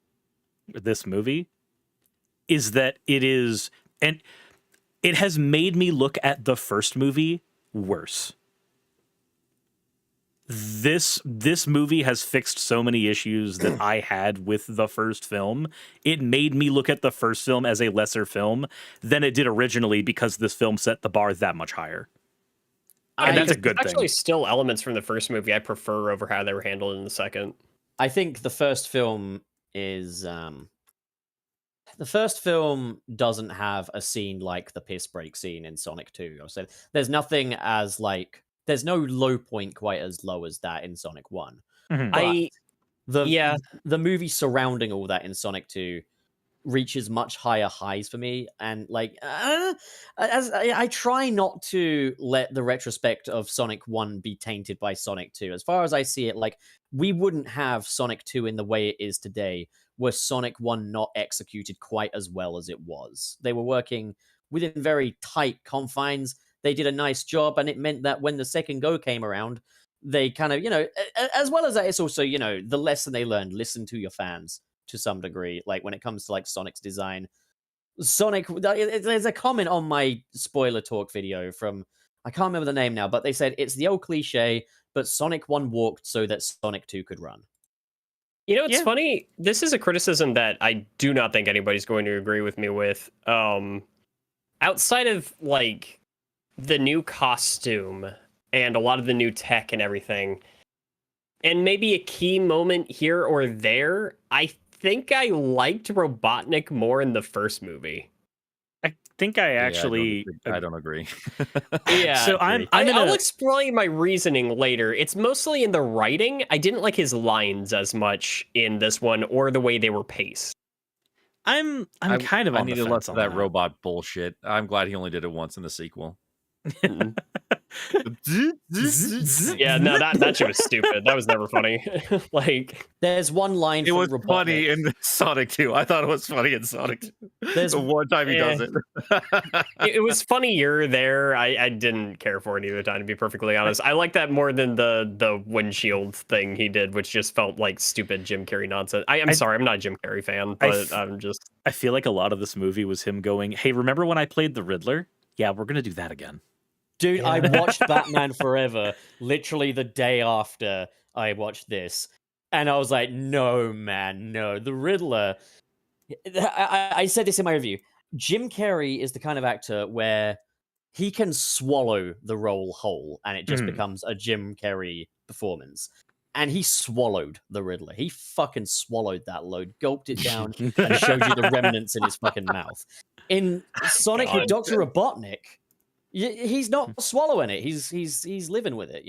[SPEAKER 4] this movie, is that it is, and it has made me look at the first movie worse. This movie has fixed so many issues that I had with the first film. It made me look at the first film as a lesser film than it did originally because this film set the bar that much higher. And that's a good
[SPEAKER 5] There's actually
[SPEAKER 4] thing.
[SPEAKER 5] still elements from the first movie I prefer over how they were handled in the second.
[SPEAKER 2] I think the first film is the first film doesn't have a scene like the piss break scene in Sonic 2. I said there's nothing as like there's no low point quite as low as that in Sonic 1.
[SPEAKER 4] Mhm.
[SPEAKER 2] But
[SPEAKER 5] Yeah.
[SPEAKER 2] the movie surrounding all that in Sonic 2 reaches much higher highs for me, and like as I try not to let the retrospect of Sonic 1 be tainted by Sonic 2. As far as I see it, like we wouldn't have Sonic 2 in the way it is today were Sonic 1 not executed quite as well as it was. They were working within very tight confines. They did a nice job, and it meant that when the second go came around, they kind of, as well as that, it's also, the lesson they learned: listen to your fans to some degree. Like when it comes to like Sonic's design, there's a comment on my spoiler talk video from, I can't remember the name now, but they said it's the old cliche, but Sonic 1 walked so that Sonic 2 could run.
[SPEAKER 5] It's funny. This is a criticism that I do not think anybody's going to agree with me with. Outside of like the new costume and a lot of the new tech and everything, and maybe a key moment here or there, I think I liked Robotnik more in the first movie.
[SPEAKER 4] I think I actually.
[SPEAKER 3] I don't agree.
[SPEAKER 5] Yeah.
[SPEAKER 4] So
[SPEAKER 5] I'll explain my reasoning later. It's mostly in the writing. I didn't like his lines as much in this one, or the way they were paced.
[SPEAKER 4] I'm kind of
[SPEAKER 3] I
[SPEAKER 4] on the
[SPEAKER 3] needed
[SPEAKER 4] fence
[SPEAKER 3] less
[SPEAKER 4] on
[SPEAKER 3] of that robot bullshit. I'm glad he only did it once in the sequel.
[SPEAKER 5] Yeah, no, that shit was stupid. That was never funny. Like,
[SPEAKER 2] there's one line.
[SPEAKER 3] It
[SPEAKER 2] from
[SPEAKER 3] was
[SPEAKER 2] Robotnik.
[SPEAKER 3] funny in Sonic 2. I thought it was funny in Sonic 2.
[SPEAKER 2] There's
[SPEAKER 3] the one time he does it.
[SPEAKER 5] it was funnier there. I didn't care for it either time, to be perfectly honest. I like that more than the windshield thing he did, which just felt like stupid Jim Carrey nonsense. I'm sorry, I'm not a Jim Carrey fan, but I'm just.
[SPEAKER 4] I feel like a lot of this movie was him going, "Hey, remember when I played the Riddler? Yeah, we're gonna do that again."
[SPEAKER 2] Dude, I watched Batman Forever literally the day after I watched this. And I was like, no, man, no. The Riddler. I said this in my review. Jim Carrey is the kind of actor where he can swallow the role whole and it just becomes a Jim Carrey performance. And he swallowed the Riddler. He fucking swallowed that load, gulped it down, and showed you the remnants in his fucking mouth. In Sonic with Dr. Robotnik, he's not swallowing it. He's living with it,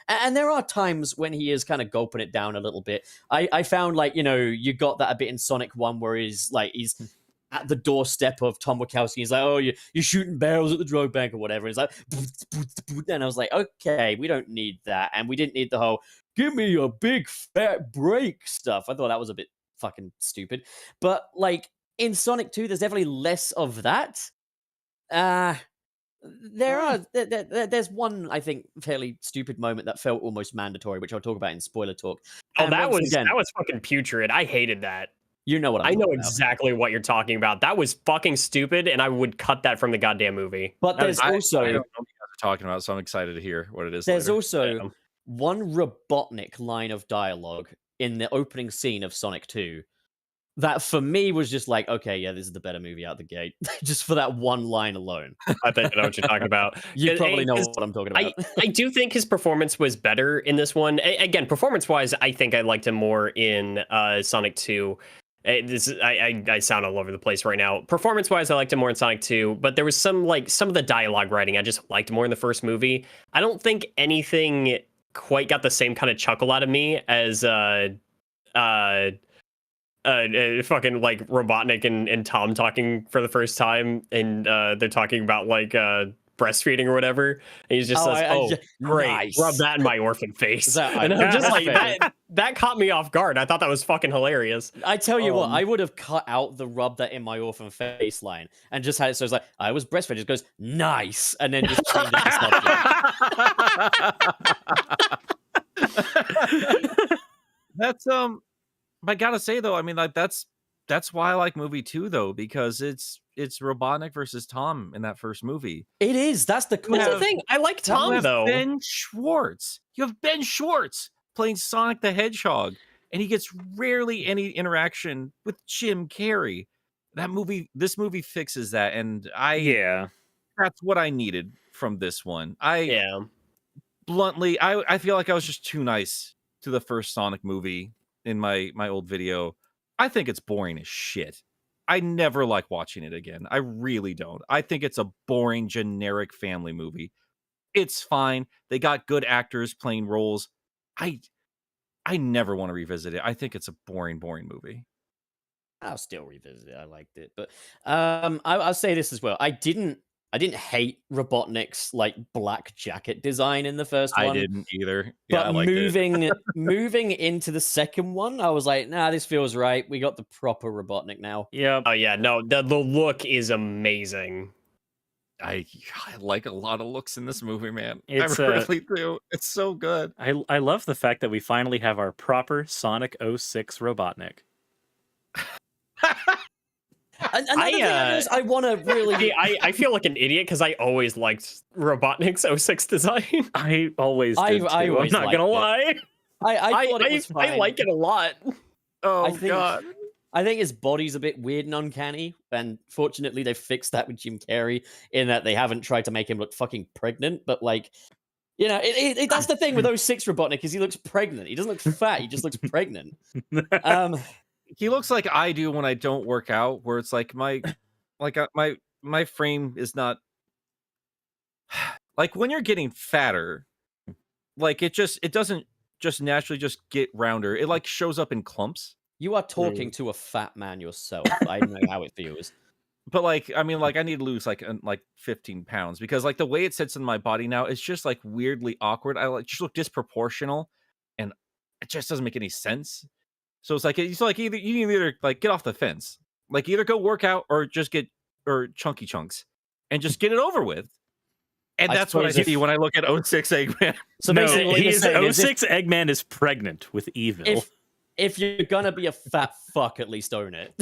[SPEAKER 2] And there are times when he is kind of gulping it down a little bit. I found like, you got that a bit in Sonic 1 where he's at the doorstep of Tom Wachowski. He's like, oh, you're shooting barrels at the drug bank or whatever. He's like, and I was like, okay, we don't need that. And we didn't need the whole, give me a big fat break stuff. I thought that was a bit fucking stupid. But like in Sonic 2, there's definitely less of that. There's one, I think, fairly stupid moment that felt almost mandatory, which I'll talk about in spoiler talk.
[SPEAKER 5] Oh, and that was fucking putrid. I hated that.
[SPEAKER 2] You know what
[SPEAKER 5] I know exactly what you're talking about. That was fucking stupid, and I would cut that from the goddamn movie.
[SPEAKER 2] But there's also
[SPEAKER 3] I don't know what you guys are talking about, so I'm excited to hear what it is.
[SPEAKER 2] There's also one Robotnik line of dialogue in the opening scene of Sonic 2 that for me was just like, okay, yeah, this is the better movie out the gate, just for that one line alone.
[SPEAKER 5] I think I know what you're talking about.
[SPEAKER 2] You probably know what I'm talking about.
[SPEAKER 5] I do think his performance was better in this one. Again, performance-wise, I think I liked him more in Sonic 2. I sound all over the place right now. Performance-wise, I liked him more in Sonic 2, but there was some of the dialogue writing I just liked more in the first movie. I don't think anything quite got the same kind of chuckle out of me as fucking like Robotnik and Tom talking for the first time, and they're talking about like breastfeeding or whatever, and he just says, great,
[SPEAKER 2] nice.
[SPEAKER 5] rub that in my orphan face."
[SPEAKER 2] And
[SPEAKER 5] I'm just like, that caught me off guard. I thought that was fucking hilarious.
[SPEAKER 2] I tell you what, I would have cut out the "rub that in my orphan face" line and just had it so it's like, I was breastfed. It goes, nice, and then just change it to subject.
[SPEAKER 3] That's I gotta say though, I mean, like that's why I like movie 2 though, because it's Robotnik versus Tom in that first movie.
[SPEAKER 2] It is. That's the
[SPEAKER 5] thing. I like Tom though.
[SPEAKER 3] Ben Schwartz. You have Ben Schwartz playing Sonic the Hedgehog, and he gets rarely any interaction with Jim Carrey. This movie fixes that, and that's what I needed from this one. Bluntly, I feel like I was just too nice to the first Sonic movie in my old video. I think it's boring as shit. I never like watching it again. I really don't. I think it's a boring, generic family movie. It's fine. They got good actors playing roles. I never want to revisit it. I think it's a boring movie.
[SPEAKER 2] I'll still revisit it. I liked it, but I'll say this as well. I didn't hate Robotnik's like black jacket design in the first one.
[SPEAKER 3] I didn't either.
[SPEAKER 2] Yeah, but moving into the second one, I was like, nah, this feels right. We got the proper Robotnik now.
[SPEAKER 5] Yeah. Oh yeah, no, the look is amazing.
[SPEAKER 3] I like a lot of looks in this movie, man. I really do. It's so good.
[SPEAKER 4] I love the fact that we finally have our proper Sonic 06 Robotnik.
[SPEAKER 2] Another thing is, I want to really...
[SPEAKER 5] I feel like an idiot because I always liked Robotnik's 06 design.
[SPEAKER 4] I always did too. I'm not going to lie.
[SPEAKER 2] I thought it was fine.
[SPEAKER 5] I like it a lot.
[SPEAKER 3] Oh, God.
[SPEAKER 2] I think his body's a bit weird and uncanny, and fortunately they fixed that with Jim Carrey in that they haven't tried to make him look fucking pregnant, but like, you know, that's the thing with 06 Robotnik is he looks pregnant. He doesn't look fat, he just looks pregnant.
[SPEAKER 3] He looks like I do when I don't work out, where it's like my frame is not like when you're getting fatter, like it doesn't just naturally just get rounder. It like shows up in clumps.
[SPEAKER 2] You are talking to a fat man yourself. I know how it feels.
[SPEAKER 3] But like, I mean, like I need to lose like 15 pounds because like the way it sits in my body now, it's just like weirdly awkward. I like just look disproportional, and it just doesn't make any sense. So it's like either you can either like get off the fence, like either go work out or just get chunky chunks and just get it over with. And that's what I see when I look at 06 Eggman.
[SPEAKER 4] So basically, 06 Eggman is pregnant with evil.
[SPEAKER 2] If you're gonna be a fat fuck, at least own it.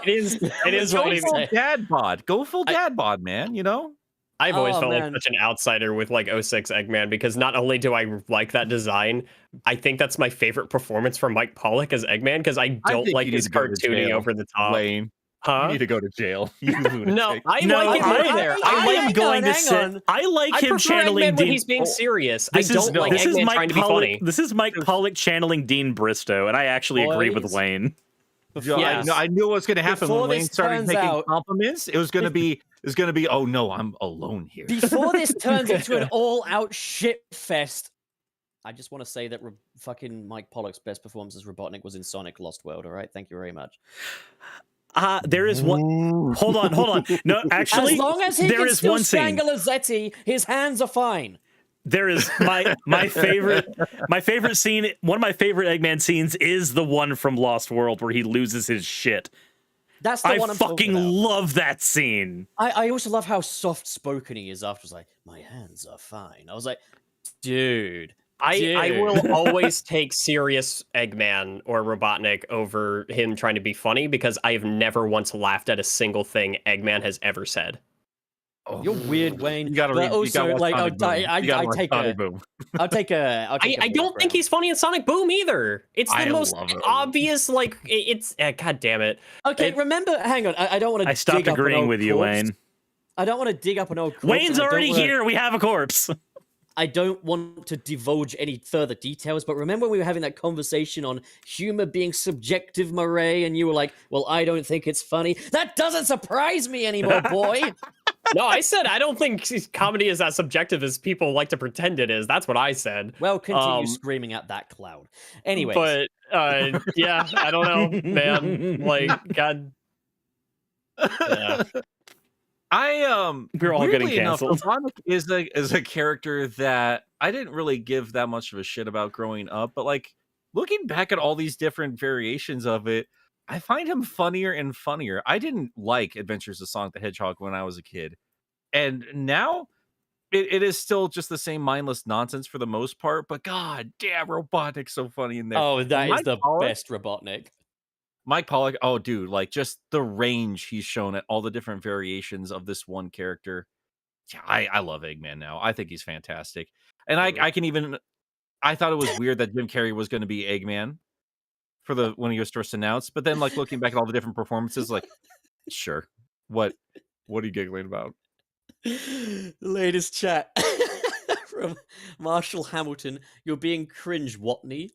[SPEAKER 5] It is what it is.
[SPEAKER 3] Go full dad bod. Go full dad bod, man. You know.
[SPEAKER 5] I've always felt like such an outsider with like 06 Eggman because not only do I like that design, I think that's my favorite performance from Mike Pollock as Eggman because I don't like his cartooning over the top.
[SPEAKER 3] Wayne, you need to go to jail.
[SPEAKER 5] No, I like it more there.
[SPEAKER 4] I like him channeling Dean.
[SPEAKER 5] When he's being serious. I don't like Eggman trying to be funny.
[SPEAKER 4] This is Mike Pollock channeling Dean Bristow, and I actually agree with Wayne.
[SPEAKER 3] Yes. I knew what was going to happen when Wayne started making compliments. It was going to be, oh no, I'm alone here.
[SPEAKER 2] Before this turns into an all-out shit fest, I just want to say that fucking Mike Pollock's best performance as Robotnik was in Sonic Lost World. All right, thank you very much.
[SPEAKER 4] There is one. Hold on. No, actually,
[SPEAKER 2] as long as he can still strangle a Zeti, his hands are fine.
[SPEAKER 4] There is my favorite scene. One of my favorite Eggman scenes is the one from Lost World where he loses his shit.
[SPEAKER 2] That's the one I'm talking about.
[SPEAKER 4] I fucking love that scene.
[SPEAKER 2] I also love how soft spoken he is. After like, my hands are fine. I was like, dude.
[SPEAKER 5] I will always take serious Eggman or Robotnik over him trying to be funny because I have never once laughed at a single thing Eggman has ever said.
[SPEAKER 2] Oh, you're weird, Wayne.
[SPEAKER 3] You gotta read.
[SPEAKER 2] Also, like,
[SPEAKER 3] I
[SPEAKER 5] don't think he's funny in Sonic Boom either. It's the most obvious. Like, it's god damn it.
[SPEAKER 2] Okay, remember? Hang on. I don't want to.
[SPEAKER 4] I stopped agreeing with you, Wayne.
[SPEAKER 2] I don't want to dig up an old corpse.
[SPEAKER 4] Wayne's already here. We have a corpse.
[SPEAKER 2] I don't want to divulge any further details, but remember when we were having that conversation on humor being subjective, Murray, and you were like, well, I don't think it's funny. That doesn't surprise me anymore, boy.
[SPEAKER 5] No, I said I don't think comedy is as subjective as people like to pretend it is. That's what I said.
[SPEAKER 2] Well, continue screaming at that cloud. Anyway.
[SPEAKER 5] But Yeah, I don't know, man. Like, God. Yeah.
[SPEAKER 4] We're all getting
[SPEAKER 3] Weirdly enough,
[SPEAKER 4] canceled.
[SPEAKER 3] Robotnik is a character that I didn't really give that much of a shit about growing up, but like looking back at all these different variations of it, I find him funnier and funnier. I didn't like Adventures of Sonic the Hedgehog when I was a kid, and now it is still just the same mindless nonsense for the most part. But god damn, Robotnik's so funny in there.
[SPEAKER 2] Oh,
[SPEAKER 3] And
[SPEAKER 2] that is
[SPEAKER 3] Mike
[SPEAKER 2] the
[SPEAKER 3] Pollock,
[SPEAKER 2] best Robotnik.
[SPEAKER 3] Mike Pollock, oh dude, like just the range he's shown at all the different variations of this one character. Yeah, I love Eggman now. I think he's fantastic. And I can even I thought it was weird that Jim Carrey was going to be Eggman for the when he was first announced, but then like looking back at all the different performances, like sure. What are you giggling about?
[SPEAKER 2] Latest chat from Marshall Hamilton. You're being cringe, Watney.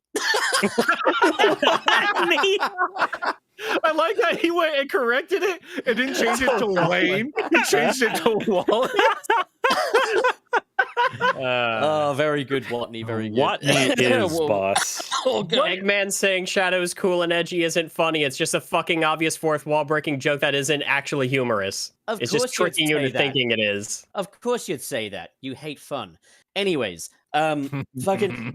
[SPEAKER 3] I like that he went and corrected it and didn't change it to Wayne. He changed it to Wallace.
[SPEAKER 2] Oh, very good, Watney. Very good.
[SPEAKER 4] Watney is
[SPEAKER 2] Whoa.
[SPEAKER 4] boss.
[SPEAKER 2] Oh, God.
[SPEAKER 5] Eggman saying Shadow is cool and edgy isn't funny. It's just a fucking obvious fourth wall breaking joke that isn't actually humorous.
[SPEAKER 2] Of
[SPEAKER 5] It's
[SPEAKER 2] course
[SPEAKER 5] just tricking
[SPEAKER 2] you'd
[SPEAKER 5] you into
[SPEAKER 2] say that.
[SPEAKER 5] thinking it is.
[SPEAKER 2] Of course you'd say that. You hate fun. Anyways, fucking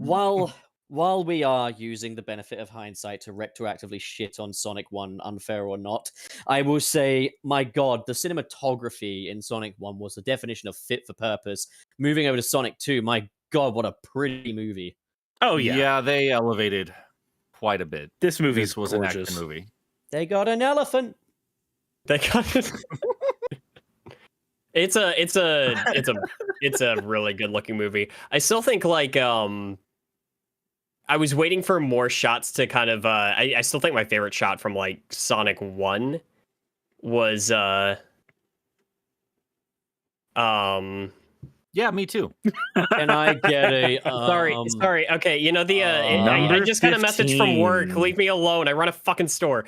[SPEAKER 2] while we are using the benefit of hindsight to retroactively shit on Sonic 1, unfair or not, I will say, my god, the cinematography in Sonic 1 was the definition of fit for purpose. Moving over to Sonic 2, my god, what a pretty movie.
[SPEAKER 4] Oh yeah.
[SPEAKER 3] Yeah, they elevated quite a bit.
[SPEAKER 4] This movie's
[SPEAKER 3] was
[SPEAKER 4] gorgeous.
[SPEAKER 3] an action movie.
[SPEAKER 2] They got an elephant.
[SPEAKER 5] They got it. It's a really good looking movie. I still think like I was waiting for more shots to kind of I still think my favorite shot from like Sonic 1 was
[SPEAKER 3] Yeah, me too.
[SPEAKER 2] Can I get a
[SPEAKER 5] sorry. Okay, you know the I just got a message from work.
[SPEAKER 4] 15.
[SPEAKER 5] Leave me alone. I run a fucking store.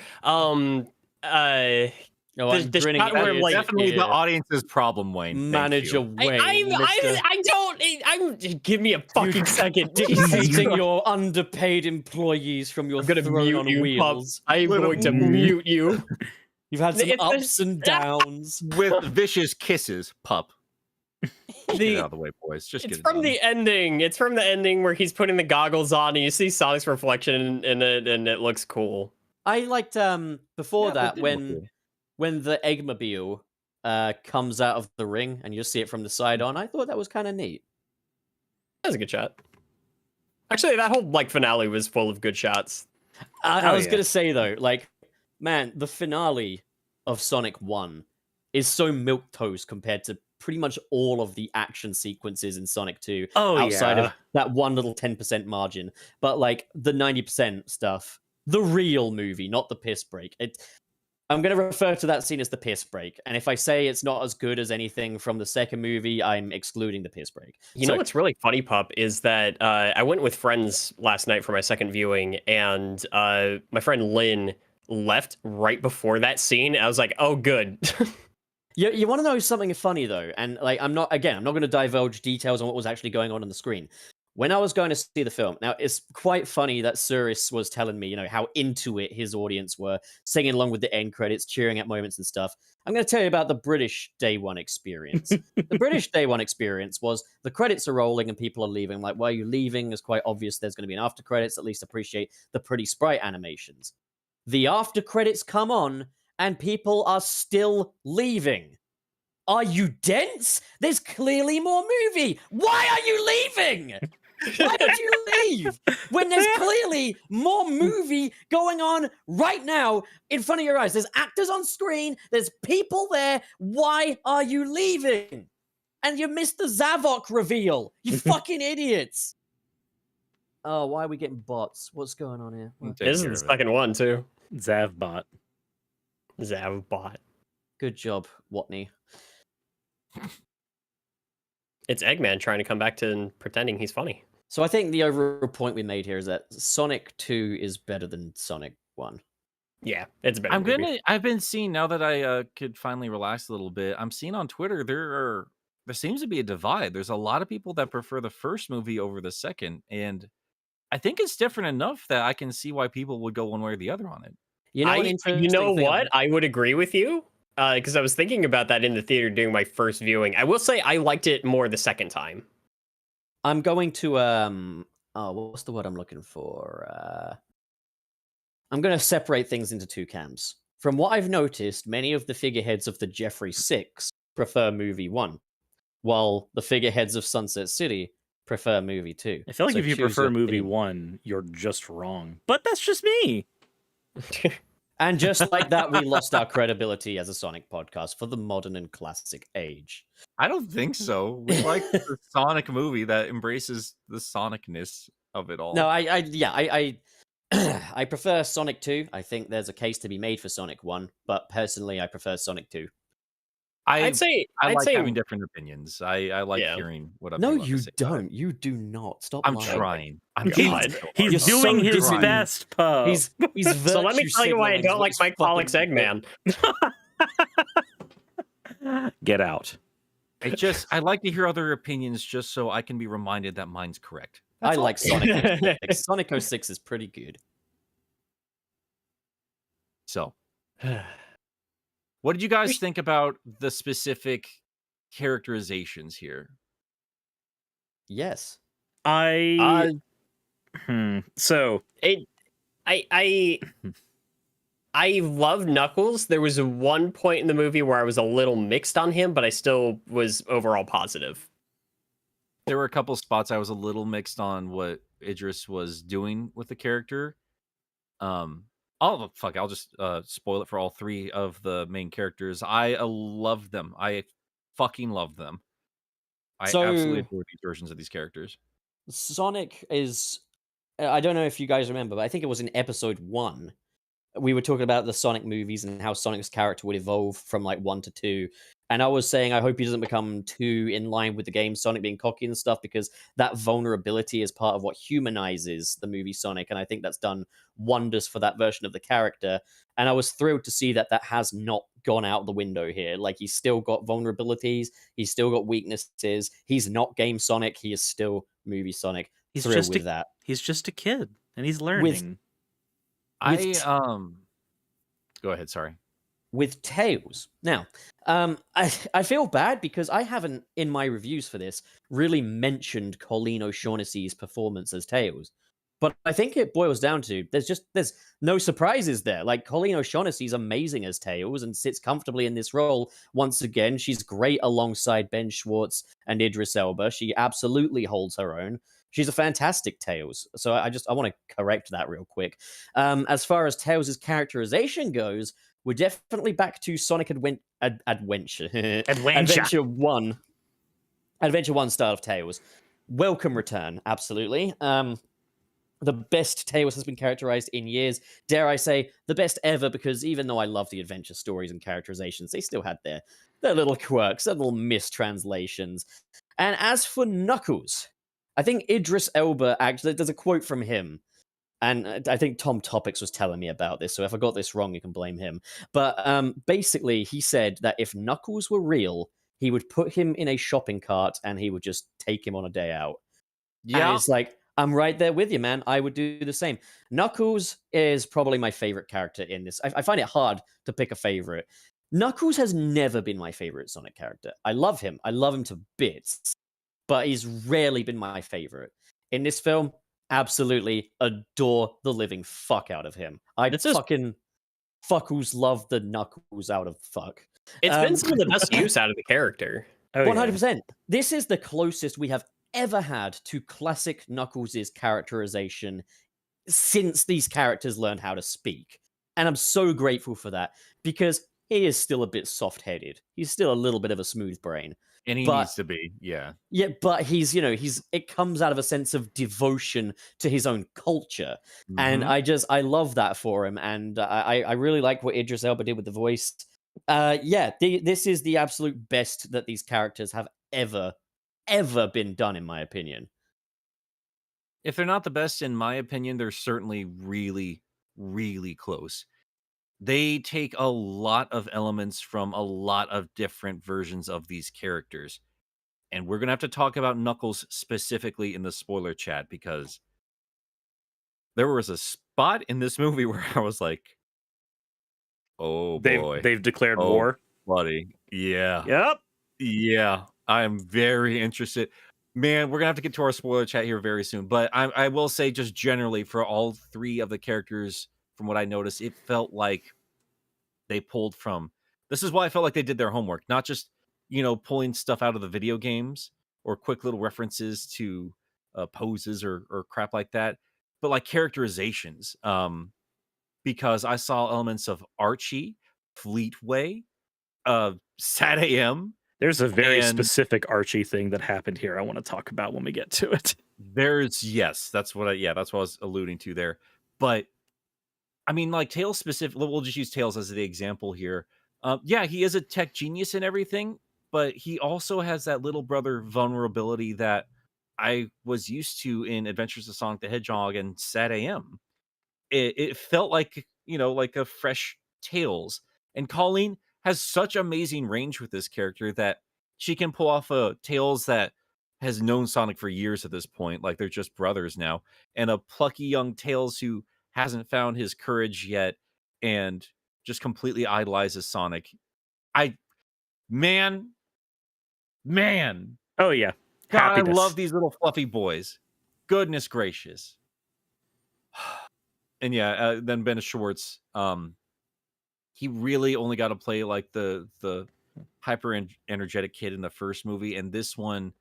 [SPEAKER 2] No, I'm
[SPEAKER 5] the
[SPEAKER 2] grinning
[SPEAKER 5] shot
[SPEAKER 2] at
[SPEAKER 5] where,
[SPEAKER 2] you.
[SPEAKER 5] like,
[SPEAKER 3] Definitely the
[SPEAKER 2] Yeah.
[SPEAKER 3] audience's problem, Wayne. Thank
[SPEAKER 2] Manager
[SPEAKER 3] you.
[SPEAKER 2] Wayne.
[SPEAKER 5] I don't. I'm give me a fucking second.
[SPEAKER 2] Dictating your underpaid employees from your
[SPEAKER 5] I'm gonna
[SPEAKER 2] throne
[SPEAKER 5] mute
[SPEAKER 2] on
[SPEAKER 5] you,
[SPEAKER 2] wheels.
[SPEAKER 5] Pup. I'm going to mute you.
[SPEAKER 2] You've had some
[SPEAKER 5] It's-
[SPEAKER 2] ups and downs.
[SPEAKER 3] With vicious kisses, pup. Get out of the way, boys. Just
[SPEAKER 5] It's
[SPEAKER 3] get it
[SPEAKER 5] from
[SPEAKER 3] done.
[SPEAKER 5] the ending. It's from the ending where he's putting the goggles on and you see Sonic's reflection in it, and it looks cool.
[SPEAKER 2] I liked before
[SPEAKER 3] Yeah,
[SPEAKER 2] that
[SPEAKER 3] did look good.
[SPEAKER 2] when the Eggmobile comes out of the ring and you see it from the side on. I thought that was kind of neat.
[SPEAKER 5] That was a good shot. Actually, that whole like finale was full of good shots.
[SPEAKER 2] I was
[SPEAKER 3] yeah.
[SPEAKER 2] gonna say though, like, man, the finale of Sonic 1 is so milquetoast compared to pretty much all of the action sequences in Sonic 2
[SPEAKER 4] Oh
[SPEAKER 2] outside
[SPEAKER 4] yeah.
[SPEAKER 2] of that one little 10% margin. But like the 90% stuff, the real movie, not the piss break. I'm going to refer to that scene as the piss break. And if I say it's not as good as anything from the second movie, I'm excluding the piss break.
[SPEAKER 5] You know what's really funny, Pup, is that I went with friends last night for my second viewing, and my friend Lynn left right before that scene. I was like, oh, good.
[SPEAKER 2] You want to know something funny though, and like I'm not going to divulge details on what was actually going on the screen. When I was going to see the film, now it's quite funny that Suris was telling me, you know, how into it his audience were, singing along with the end credits, cheering at moments and stuff. I'm going to tell you about the British Day One experience. The British Day One experience was the credits are rolling and people are leaving. I'm like, why are you leaving? It's quite obvious there's going to be an after credits. At least appreciate the pretty sprite animations. The after credits come on and people are still leaving. Are you dense? There's clearly more movie. Why are you leaving? Why did you leave when there's clearly more movie going on right now in front of your eyes? There's actors on screen. There's people there. Why are you leaving? And you missed the Zavok reveal. You fucking idiots. Oh, why are we getting bots? What's going on here? What?
[SPEAKER 5] This is the second one, too.
[SPEAKER 4] Zavbot.
[SPEAKER 5] Zavbot.
[SPEAKER 2] Good job, Watney.
[SPEAKER 5] It's Eggman trying to come back to and pretending he's funny.
[SPEAKER 2] So I think the overall point we made here is that Sonic 2 is better than Sonic 1.
[SPEAKER 5] Yeah, it's a better movie.
[SPEAKER 3] I've been seeing, now that I could finally relax a little bit, I'm seeing on Twitter there seems to be a divide. There's a lot of people that prefer the first movie over the second, and I think it's different enough that I can see why people would go one way or the other on it.
[SPEAKER 2] You know, an
[SPEAKER 5] You
[SPEAKER 2] interesting
[SPEAKER 5] know
[SPEAKER 2] thing
[SPEAKER 5] what? I would agree with you because I was thinking about that in the theater doing my first viewing. I will say I liked it more the second time.
[SPEAKER 2] I'm going to oh, what's the word I'm looking for? I'm going to separate things into two camps. From what I've noticed, many of the figureheads of the Jeffrey 6 prefer movie 1, while the figureheads of Sunset City prefer movie 2.
[SPEAKER 4] I feel like
[SPEAKER 2] So
[SPEAKER 4] if you
[SPEAKER 2] choose
[SPEAKER 4] prefer
[SPEAKER 2] your
[SPEAKER 4] movie
[SPEAKER 2] team.
[SPEAKER 4] 1, you're just wrong. But that's just me.
[SPEAKER 2] And just like that, we lost our credibility as a Sonic podcast for the modern and classic age.
[SPEAKER 3] I don't think so. We like the Sonic movie that embraces the Sonicness of it all.
[SPEAKER 2] No, I I prefer Sonic 2. I think there's a case to be made for Sonic 1, but personally, I prefer Sonic 2.
[SPEAKER 5] I'd say
[SPEAKER 3] having different opinions. I like
[SPEAKER 5] Yeah.
[SPEAKER 3] hearing what other
[SPEAKER 2] No,
[SPEAKER 3] people have
[SPEAKER 2] you
[SPEAKER 3] to say about it.
[SPEAKER 2] don't. You do not. Stop
[SPEAKER 3] I'm
[SPEAKER 2] lying.
[SPEAKER 3] trying. I'm
[SPEAKER 5] He's-
[SPEAKER 3] trying.
[SPEAKER 4] He's
[SPEAKER 2] You're so
[SPEAKER 4] doing his
[SPEAKER 2] trying.
[SPEAKER 4] best, Pup.
[SPEAKER 2] He's
[SPEAKER 5] So let me
[SPEAKER 2] virtue
[SPEAKER 5] tell you why I
[SPEAKER 2] signaling
[SPEAKER 5] don't
[SPEAKER 2] what
[SPEAKER 5] like
[SPEAKER 2] he's
[SPEAKER 5] Mike Pollock's
[SPEAKER 2] fucking doing.
[SPEAKER 5] Eggman.
[SPEAKER 4] Get out.
[SPEAKER 3] I like to hear other opinions just so I can be reminded that mine's correct.
[SPEAKER 2] I
[SPEAKER 3] That's all.
[SPEAKER 2] like Sonic 06. Sonic 06 is pretty good.
[SPEAKER 3] So, what did you guys think about the specific characterizations here?
[SPEAKER 2] Yes.
[SPEAKER 4] So
[SPEAKER 5] I love Knuckles. There was one point in the movie where I was a little mixed on him, but I still was overall positive.
[SPEAKER 3] There were a couple spots I was a little mixed on what Idris was doing with the character. I'll just spoil it for all three of the main characters. I love them. I fucking love them. I absolutely adore these versions of these characters.
[SPEAKER 2] Sonic is... I don't know if you guys remember, but I think it was in episode 1. We were talking about the Sonic movies and how Sonic's character would evolve from like 1 to 2. And I was saying I hope he doesn't become too in line with the game, Sonic being cocky and stuff, because that vulnerability is part of what humanizes the movie Sonic. And I think that's done wonders for that version of the character. And I was thrilled to see that that has not gone out the window here. Like, he's still got vulnerabilities. He's still got weaknesses. He's not game Sonic. He is still movie Sonic.
[SPEAKER 4] he's
[SPEAKER 2] Thrilled
[SPEAKER 4] just
[SPEAKER 2] with that.
[SPEAKER 4] he's just a kid and he's learning.
[SPEAKER 3] Go ahead, sorry.
[SPEAKER 2] With Tails. Now, I feel bad because I haven't, in my reviews for this, really mentioned Colleen O'Shaughnessy's performance as Tails. But I think it boils down to there's no surprises there. Like, Colleen O'Shaughnessy's amazing as Tails and sits comfortably in this role. Once again, she's great alongside Ben Schwartz and Idris Elba. She absolutely holds her own. She's a fantastic Tails. So I want to correct that real quick. As far as Tails' characterization goes, we're definitely back to Sonic Adventure. Adventure 1. Adventure 1 style of Tails. Welcome return, absolutely. The best Tails has been characterized in years. Dare I say, the best ever, because even though I love the adventure stories and characterizations, they still had their little quirks, their little mistranslations. And as for Knuckles, I think Idris Elba, actually, there's a quote from him, and I think Tom Topics was telling me about this, so if I got this wrong, you can blame him. But basically, he said that if Knuckles were real, he would put him in a shopping cart and he would just take him on a day out. Yeah. And it's like, I'm right there with you, man. I would do the same. Knuckles is probably my favorite character in this. I find it hard to pick a favorite. Knuckles has never been my favorite Sonic character. I love him. I love him to bits. But he's rarely been my favorite. In this film, absolutely adore the living fuck out of him. Fuckles love the Knuckles out of fuck.
[SPEAKER 5] It's been some of the best use out of the character.
[SPEAKER 2] 100%. This is the closest we have ever had to classic Knuckles' characterization since these characters learned how to speak. And I'm so grateful for that, because he is still a bit soft-headed. He's still a little bit of a smooth brain.
[SPEAKER 3] And he needs to be, yeah.
[SPEAKER 2] Yeah, but it comes out of a sense of devotion to his own culture. Mm-hmm. And I love that for him. And I really like what Idris Elba did with the voice. This is the absolute best that these characters have ever been done, in my opinion.
[SPEAKER 3] If they're not the best, in my opinion, they're certainly really, really close. They take a lot of elements from a lot of different versions of these characters. And we're going to have to talk about Knuckles specifically in the spoiler chat, because there was a spot in this movie where I was like, oh boy,
[SPEAKER 4] They've declared
[SPEAKER 3] oh
[SPEAKER 4] war.
[SPEAKER 3] buddy, yeah,
[SPEAKER 4] Yep.
[SPEAKER 3] yeah. I am very interested. Man, we're gonna have to get to our spoiler chat here very soon. But I will say, just generally, for all three of the characters, from what I noticed, it felt like they pulled from. This is why I felt like they did their homework, not just pulling stuff out of the video games or quick little references to poses or crap like that, but like characterizations. Because I saw elements of Archie, Fleetway, Sad AM.
[SPEAKER 4] There's a very
[SPEAKER 3] And
[SPEAKER 4] specific Archie thing that happened here I want to talk about when we get to it.
[SPEAKER 3] that's what I was alluding to there. But I mean, like Tails specific. We'll just use Tails as the example here. Yeah, he is a tech genius and everything, but he also has that little brother vulnerability that I was used to in Adventures of Sonic the Hedgehog and Sad AM. It felt like like a fresh Tails. And Colleen has such amazing range with this character that she can pull off a Tails that has known Sonic for years at this point, like they're just brothers now, and a plucky young Tails who hasn't found his courage yet and just completely idolizes Sonic. Man,
[SPEAKER 4] Oh yeah.
[SPEAKER 3] God, I
[SPEAKER 4] Happiness.
[SPEAKER 3] love these little fluffy boys. Goodness gracious. And yeah, then Ben Schwartz, he really only got to play like the hyper energetic kid in the first movie, and this one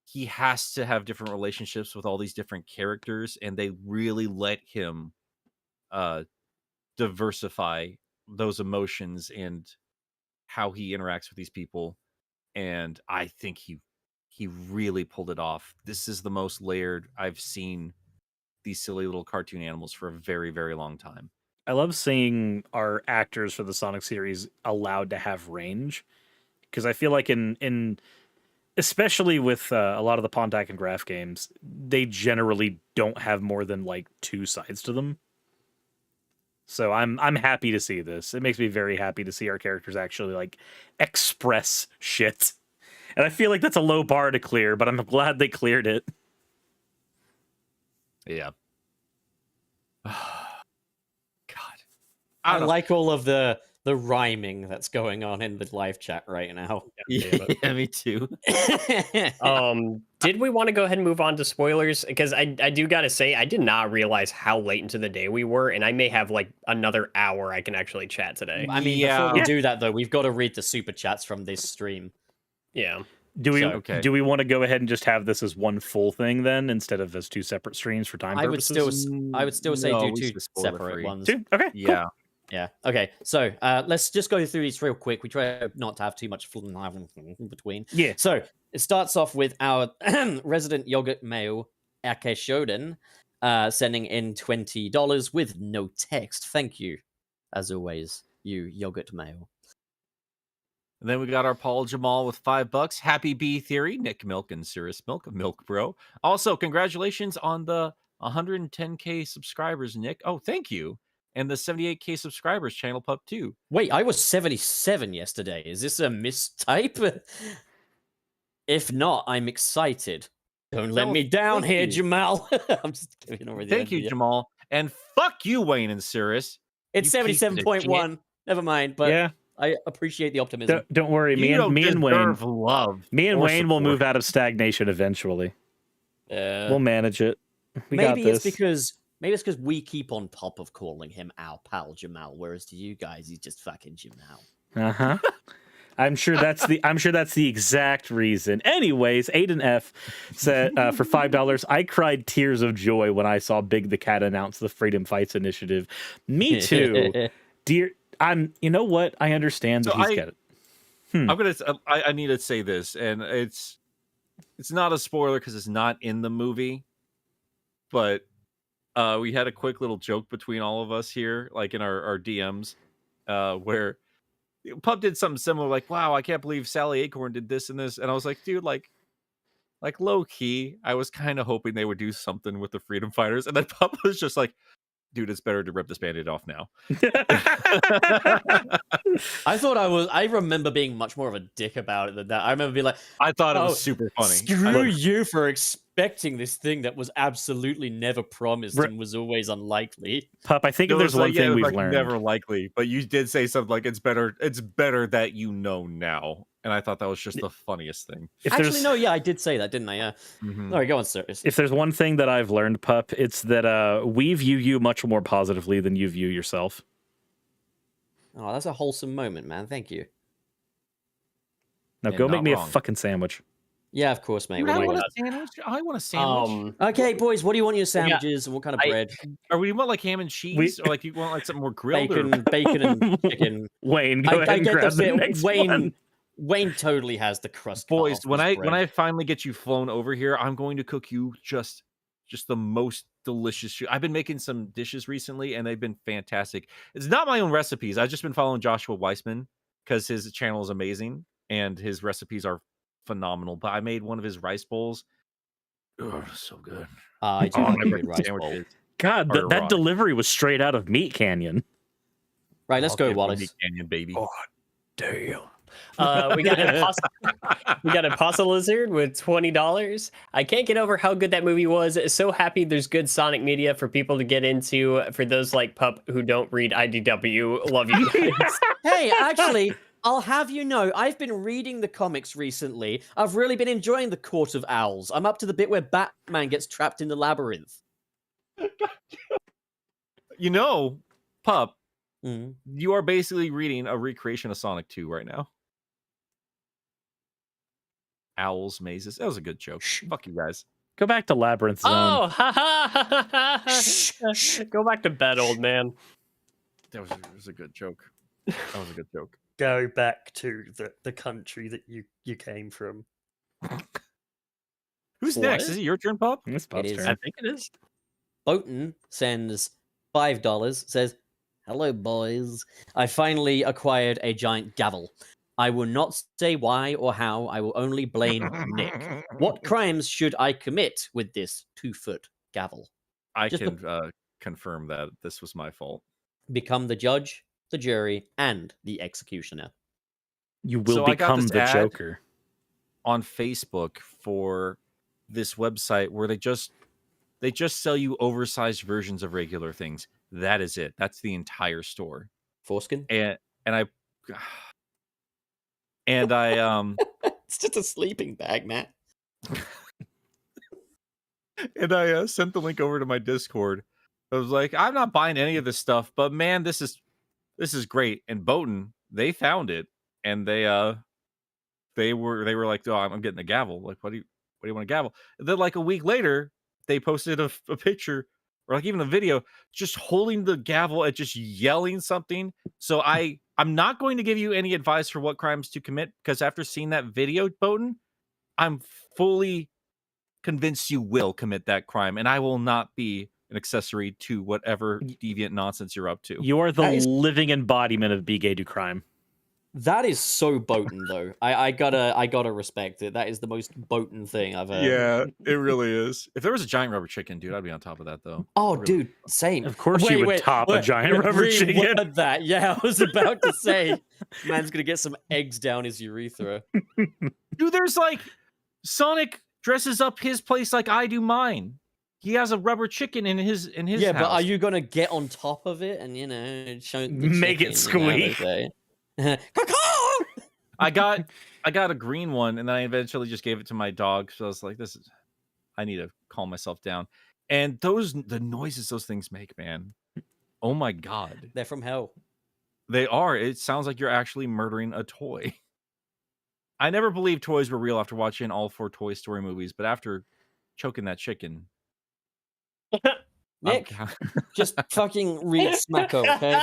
[SPEAKER 3] he has to have different relationships with all these different characters, and they really let him diversify those emotions and how he interacts with these people. And I think he really pulled it off. This is the most layered I've seen these silly little cartoon animals for a very, very long time.
[SPEAKER 4] I love seeing our actors for the Sonic series allowed to have range, because I feel like in especially with a lot of the Pontac and Graph games, they generally don't have more than like two sides to them. So I'm happy to see this. It makes me very happy to see our characters actually like express shit. And I feel like that's a low bar to clear, but I'm glad they cleared it.
[SPEAKER 3] Yeah. God.
[SPEAKER 2] I like all of the rhyming that's going on in the live chat right now.
[SPEAKER 3] Yeah, me too.
[SPEAKER 5] Did we want to go ahead and move on to spoilers? Because I do gotta say, I did not realize how late into the day we were, and I may have like another hour I can actually chat today.
[SPEAKER 2] I mean, before we do that though, we've got to read the super chats from this stream.
[SPEAKER 5] Yeah.
[SPEAKER 4] Do we want to go ahead and just have this as one full thing then, instead of as two separate streams for time purposes?
[SPEAKER 2] I would still say
[SPEAKER 3] No,
[SPEAKER 2] do
[SPEAKER 3] we
[SPEAKER 2] two
[SPEAKER 3] should spoil it
[SPEAKER 2] separate
[SPEAKER 3] free.
[SPEAKER 2] ones.
[SPEAKER 4] Two? Okay.
[SPEAKER 3] Yeah.
[SPEAKER 4] Cool.
[SPEAKER 2] Yeah. Okay. So let's just go through these real quick. We try not to have too much fun in between.
[SPEAKER 4] Yeah.
[SPEAKER 2] So it starts off with our resident yogurt male, Ake Shoden, sending in $20 with no text. Thank you, as always, you yogurt male.
[SPEAKER 3] And then we got our Paul Jamal with $5. Happy Bee Theory, Nick Milk and Suris Milk Bro. Also, congratulations on the 110K subscribers, Nick. Oh, thank you. And the 78K subscribers, Channel Pup 2.
[SPEAKER 2] Wait, I was 77 yesterday. Is this a mistype? If not, I'm excited. Don't let me down here,
[SPEAKER 3] you.
[SPEAKER 2] Jamal. I'm just kidding over the
[SPEAKER 3] Thank you, Jamal. And fuck you, Wayne and Suris.
[SPEAKER 2] It's
[SPEAKER 3] You piece of
[SPEAKER 2] 77.1. Never mind, but
[SPEAKER 4] Yeah.
[SPEAKER 2] I appreciate the optimism.
[SPEAKER 4] Don't worry, me
[SPEAKER 3] You
[SPEAKER 4] and
[SPEAKER 3] don't
[SPEAKER 4] Wayne.
[SPEAKER 3] deserve love.
[SPEAKER 4] Me and
[SPEAKER 3] or
[SPEAKER 4] Wayne will
[SPEAKER 3] support.
[SPEAKER 4] move out of stagnation eventually. We'll manage it. We got
[SPEAKER 2] Maybe
[SPEAKER 4] this.
[SPEAKER 2] it's because we keep on top of calling him our pal Jamal, whereas to you guys he's just fucking Jamal.
[SPEAKER 4] Uh-huh. I'm sure that's the exact reason. Anyways, Aiden F said for $5, I cried tears of joy when I saw Big the Cat announce the Freedom Fights initiative. Me too. Dear, you know what? I understand that he's got it.
[SPEAKER 3] I need to say this, and it's not a spoiler because it's not in the movie, but we had a quick little joke between all of us here, like in our DMs, where Pup did something similar, like, wow, I can't believe Sally Acorn did this and this. And I was like, dude, like low key, I was kind of hoping they would do something with the Freedom Fighters. And then Pup was just like, dude, it's better to rip this Band-Aid off now.
[SPEAKER 2] I remember being much more of a dick about it than that. I remember being like,
[SPEAKER 3] I thought it was super funny.
[SPEAKER 2] Screw you for expecting this thing that was absolutely never promised and was always unlikely.
[SPEAKER 4] Pup, I think if there's one thing we've learned.
[SPEAKER 3] Never likely, but you did say something like it's better that you know now. And I thought that was just the funniest thing.
[SPEAKER 2] Actually, no, yeah, I did say that, didn't I? Yeah.
[SPEAKER 3] Mhm.
[SPEAKER 2] All right, go on, Suris.
[SPEAKER 4] If there's one thing that I've learned, Pup, it's that we view you much more positively than you view yourself.
[SPEAKER 2] Oh, that's a wholesome moment, man. Thank you.
[SPEAKER 4] Now
[SPEAKER 3] And
[SPEAKER 4] go
[SPEAKER 3] not
[SPEAKER 4] make me
[SPEAKER 3] wrong.
[SPEAKER 4] a fucking sandwich.
[SPEAKER 2] Yeah, of course, mate.
[SPEAKER 3] Dude,
[SPEAKER 2] What
[SPEAKER 3] I
[SPEAKER 2] do you
[SPEAKER 3] want
[SPEAKER 2] got?
[SPEAKER 3] a sandwich. I want a sandwich.
[SPEAKER 2] Okay, boys, what do you want in your sandwiches and what kind of
[SPEAKER 5] I-
[SPEAKER 2] bread?
[SPEAKER 3] Or you want like ham and cheese, or like you want like something more grilled?
[SPEAKER 2] Bacon and chicken.
[SPEAKER 4] Wayne, go ahead and
[SPEAKER 2] get
[SPEAKER 4] grab the
[SPEAKER 2] bit.
[SPEAKER 4] next
[SPEAKER 2] Wayne,
[SPEAKER 4] one.
[SPEAKER 2] Wayne totally has the crust. cut
[SPEAKER 3] Boys,
[SPEAKER 2] off
[SPEAKER 3] when
[SPEAKER 2] his
[SPEAKER 3] I
[SPEAKER 2] bread.
[SPEAKER 3] when I finally get you flown over here, I'm going to cook you just the most delicious shit. I've been making some dishes recently, and they've been fantastic. It's not my own recipes. I've just been following Joshua Weissman because his channel is amazing and his recipes are phenomenal. But I made one of his rice bowls. Oh, so good.
[SPEAKER 2] I do
[SPEAKER 3] Oh,
[SPEAKER 2] like
[SPEAKER 3] my
[SPEAKER 2] a good rice bowl.
[SPEAKER 3] sandwiches
[SPEAKER 4] God,
[SPEAKER 3] are
[SPEAKER 4] that
[SPEAKER 3] rock.
[SPEAKER 4] delivery was straight out of Meat Canyon.
[SPEAKER 2] Right, let's
[SPEAKER 3] I'll
[SPEAKER 2] go,
[SPEAKER 3] give you
[SPEAKER 2] Wallace.
[SPEAKER 3] Meat Canyon, baby.
[SPEAKER 4] Oh, damn.
[SPEAKER 5] We got Impossible Lizard with $20. I can't get over how good that movie was. So happy there's good Sonic media for people to get into. For those like Pup who don't read IDW, love you guys.
[SPEAKER 2] Hey, actually, I'll have you know, I've been reading the comics recently. I've really been enjoying the Court of Owls. I'm up to the bit where Batman gets trapped in the labyrinth.
[SPEAKER 3] You know, Pup,
[SPEAKER 2] Mm.
[SPEAKER 3] you are basically reading a recreation of Sonic 2 right now. Owls, mazes. That was a good joke. Fuck you guys.
[SPEAKER 4] Go back to Labyrinth Zone.
[SPEAKER 5] Oh, ha ha ha! Go back to bed, old man.
[SPEAKER 3] That was a good joke. That was a good joke.
[SPEAKER 2] Go back to the country that you came from.
[SPEAKER 3] Who's
[SPEAKER 2] What?
[SPEAKER 3] next? Is it your turn, Pup?
[SPEAKER 4] It's Pup's
[SPEAKER 2] is.
[SPEAKER 4] turn.
[SPEAKER 5] I think it is.
[SPEAKER 2] Boaton sends $5, says, "Hello, boys. I finally acquired a giant gavel. I will not say why or how. I will only blame Nick. What crimes should I commit with this 2-foot gavel?
[SPEAKER 3] I
[SPEAKER 2] Just
[SPEAKER 3] can confirm that this was my fault.
[SPEAKER 2] Become the judge, the jury, and the executioner."
[SPEAKER 4] You will
[SPEAKER 3] So I got
[SPEAKER 4] become
[SPEAKER 3] this
[SPEAKER 4] the
[SPEAKER 3] ad
[SPEAKER 4] Joker.
[SPEAKER 3] On Facebook for this website where they just sell you oversized versions of regular things. That is it. That's the entire store.
[SPEAKER 2] Foreskin?
[SPEAKER 3] And I
[SPEAKER 2] It's just a sleeping bag, Matt.
[SPEAKER 3] and I sent the link over to my Discord. I was like, I'm not buying any of this stuff, but man, this is great. And Boaton, they found it, and they were like, oh, I'm getting a gavel. Like, what do you want a gavel? And then like a week later, they posted a picture or like even a video just holding the gavel and just yelling something. So I'm not going to give you any advice for what crimes to commit because after seeing that video, Boaton, I'm fully convinced you will commit that crime, and I will not be an accessory to whatever deviant nonsense you're up to.
[SPEAKER 4] You are the
[SPEAKER 2] That is-
[SPEAKER 4] living embodiment of be gay do crime.
[SPEAKER 2] That is so Boaton, though. I gotta respect it. That is the most Boaton thing I've heard.
[SPEAKER 3] Yeah, it really is. If there was a giant rubber chicken, dude, I'd be on top of that though.
[SPEAKER 2] Oh,
[SPEAKER 3] Really.
[SPEAKER 2] dude, same.
[SPEAKER 4] Of course you would top a giant rubber chicken.
[SPEAKER 2] Reword that. Yeah, I was about to say, man's gonna get some eggs down his urethra.
[SPEAKER 3] Dude, there's like Sonic dresses up his place like I do mine. He has a rubber chicken in his
[SPEAKER 2] Yeah,
[SPEAKER 3] house.
[SPEAKER 2] but are you gonna get on top of it and show the
[SPEAKER 4] Make it
[SPEAKER 2] chicken, they
[SPEAKER 4] squeak?
[SPEAKER 2] say?
[SPEAKER 3] I got a green one, and then I eventually just gave it to my dog. So I was like, I need to calm myself down. And the noises those things make, man. Oh my god.
[SPEAKER 2] They're from hell.
[SPEAKER 3] They are. It sounds like you're actually murdering a toy. I never believed toys were real after watching all 4 Toy Story movies, but after choking that chicken.
[SPEAKER 2] Nick, just fucking read Smacko, okay?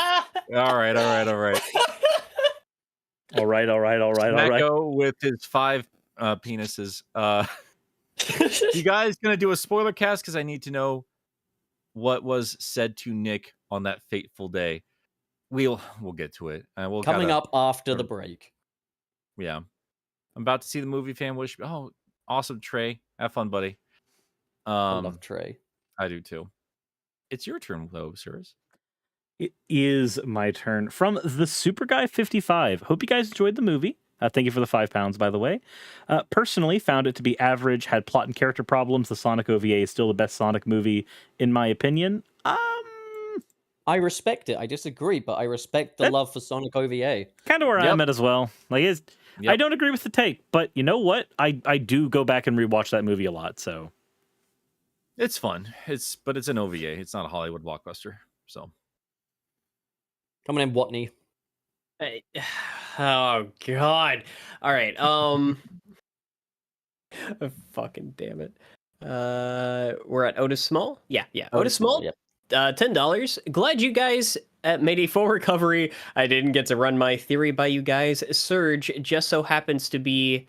[SPEAKER 3] All right.
[SPEAKER 4] All right.
[SPEAKER 3] Smacko with his 5 penises. You guys gonna do a spoiler cast because I need to know what was said to Nick on that fateful day. We'll get to it. We'll
[SPEAKER 2] Coming up after the break.
[SPEAKER 3] Yeah, I'm about to see the movie. Fan wish. Oh, awesome, Trey. Have fun, buddy.
[SPEAKER 2] I love Trey.
[SPEAKER 3] I do too. It's your turn though, Suris.
[SPEAKER 4] It is my turn. From the Super Guy 55. Hope you guys enjoyed the movie. Thank you for the £5, by the way. Personally, found it to be average, had plot and character problems. The Sonic OVA is still the best Sonic movie, in my opinion.
[SPEAKER 2] I respect it. I disagree, but I respect the love for Sonic OVA.
[SPEAKER 1] Kind of where I'm at as well. I
[SPEAKER 3] Yep.
[SPEAKER 1] don't agree with the take, but you know what? I do go back and rewatch that movie a lot. So
[SPEAKER 3] It's fun. But it's an OVA. It's not a Hollywood blockbuster. So
[SPEAKER 2] Coming in, Watney.
[SPEAKER 5] Oh God! All right. Fucking damn it. We're at Otis Small. Yeah. Otis Small.
[SPEAKER 2] Yep.
[SPEAKER 5] $10. Glad you guys made a full recovery. I didn't get to run my theory by you guys. Surge just so happens to be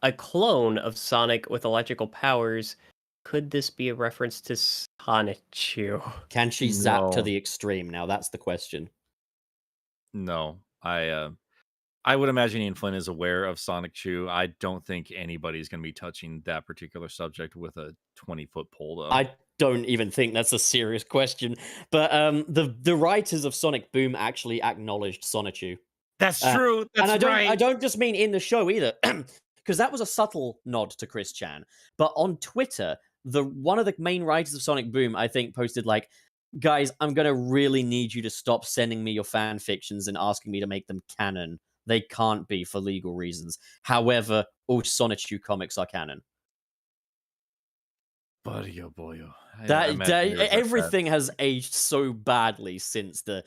[SPEAKER 5] a clone of Sonic with electrical powers. Could this be a reference to Sonichu?
[SPEAKER 2] Can she zap to
[SPEAKER 3] No.
[SPEAKER 2] the extreme? Now that's the question.
[SPEAKER 3] no, I would imagine Ian Flynn is aware of Sonic Chew. I don't think anybody's going to be touching that particular subject with a 20-foot pole, though.
[SPEAKER 2] I don't even think that's a serious question. But the writers of Sonic Boom actually acknowledged Sonichu.
[SPEAKER 3] That's true. That's
[SPEAKER 2] and
[SPEAKER 3] right.
[SPEAKER 2] I don't just mean in the show either, because that was a subtle nod to Chris Chan. But on Twitter, one of the main writers of Sonic Boom, I think, posted like, "Guys, I'm gonna really need you to stop sending me your fan fictions and asking me to make them canon. They can't be for legal reasons. However, all Sonichu comics are canon."
[SPEAKER 3] Buddy, oh boy, oh.
[SPEAKER 2] Everything has aged so badly since the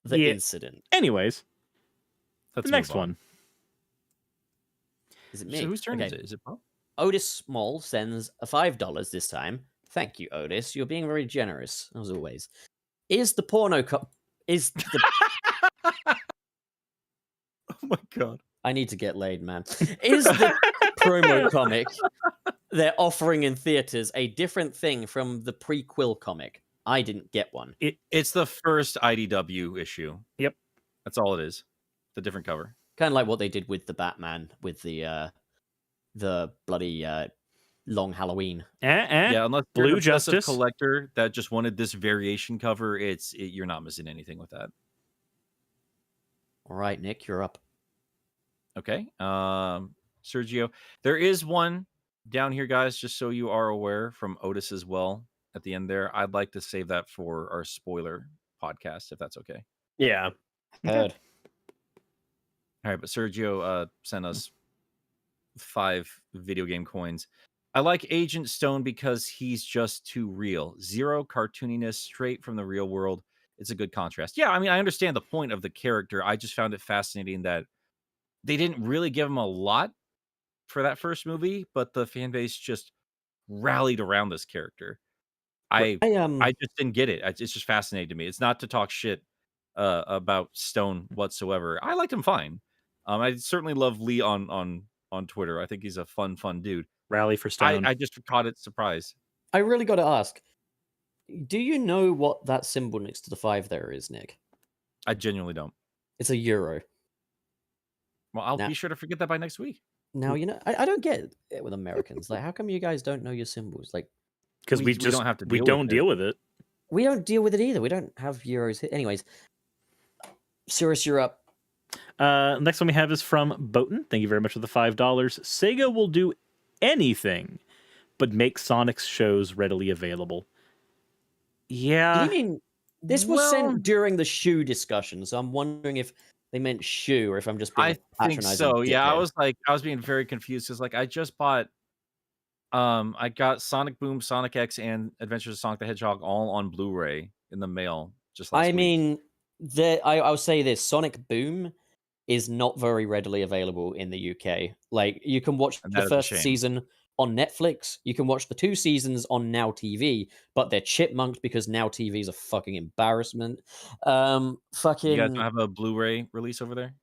[SPEAKER 2] incident.
[SPEAKER 1] anyways,
[SPEAKER 3] Let's
[SPEAKER 1] the next
[SPEAKER 3] move on.
[SPEAKER 1] one.
[SPEAKER 2] Is it me?
[SPEAKER 3] So whose turn is
[SPEAKER 2] Okay.
[SPEAKER 3] it? Is it Bob?
[SPEAKER 2] Otis Small sends a $5 this time. Thank you, Otis. You're being very generous, as always. Is the porno is the
[SPEAKER 3] Oh my god.
[SPEAKER 2] I need to get laid, man. Is the promo comic they're offering in theaters a different thing from the prequel comic? I didn't get one.
[SPEAKER 3] It's the first IDW issue.
[SPEAKER 1] Yep.
[SPEAKER 3] That's all it is. The different cover.
[SPEAKER 2] Kind of like what they did with the Batman with the bloody long Halloween.
[SPEAKER 3] Yeah, unless you're
[SPEAKER 1] Blue
[SPEAKER 3] an obsessive
[SPEAKER 1] Justice.
[SPEAKER 3] collector that just wanted this variation cover, you're not missing anything with that.
[SPEAKER 2] All right, Nick, you're up.
[SPEAKER 3] Okay. Sergio, there is one down here, guys, just so you are aware, from Otis as well at the end there. I'd like to save that for our spoiler podcast, if that's okay.
[SPEAKER 5] Yeah.
[SPEAKER 2] Heard.
[SPEAKER 3] All right, but Sergio sent us 5 video game coins. I like Agent Stone because he's just too real. Zero cartooniness, straight from the real world. It's a good contrast. Yeah, I mean, I understand the point of the character. I just found it fascinating that they didn't really give him a lot for that first movie, but the fan base just rallied around this character. I just didn't get it. It's just fascinating to me. It's not to talk shit about Stone whatsoever. I liked him fine. I certainly love Lee on Twitter. I think he's a fun dude.
[SPEAKER 1] Rally for Stone.
[SPEAKER 3] I just caught it surprise.
[SPEAKER 2] I really got to ask, do you know what that symbol next to the 5 there is, Nick?
[SPEAKER 3] I genuinely don't.
[SPEAKER 2] It's a euro.
[SPEAKER 3] Well, I'll be sure to forget that by next week.
[SPEAKER 2] Now, you know, I don't get it with Americans. Like, how come you guys don't know your symbols? Like,
[SPEAKER 1] Because we
[SPEAKER 3] don't have to
[SPEAKER 1] we
[SPEAKER 3] deal
[SPEAKER 1] don't
[SPEAKER 3] with
[SPEAKER 1] deal with it.
[SPEAKER 2] we don't deal with it either. We don't have euros here. Anyways, Suris, you're up.
[SPEAKER 1] Next one we have is from Boaton. Thank you very much for the $5. Sega will do anything but make Sonic's shows readily available. Yeah.
[SPEAKER 2] You mean this was sent during the shoe discussion? So I'm wondering if they meant shoe or if I'm just being
[SPEAKER 3] I think
[SPEAKER 2] patronizing.
[SPEAKER 3] so. Yeah,
[SPEAKER 2] dickhead.
[SPEAKER 3] I was being very confused because I just bought I got Sonic Boom, Sonic X, and Adventures of Sonic the Hedgehog all on Blu-ray in the mail just last week.
[SPEAKER 2] mean, I'll say this: Sonic Boom is not very readily available in the UK. Like, you can watch
[SPEAKER 3] And
[SPEAKER 2] the
[SPEAKER 3] that is a
[SPEAKER 2] first
[SPEAKER 3] shame.
[SPEAKER 2] season on Netflix. You can watch the 2 seasons on Now TV, but they're chipmunked because Now TV is a fucking embarrassment.
[SPEAKER 3] You guys don't have a Blu-ray release over there?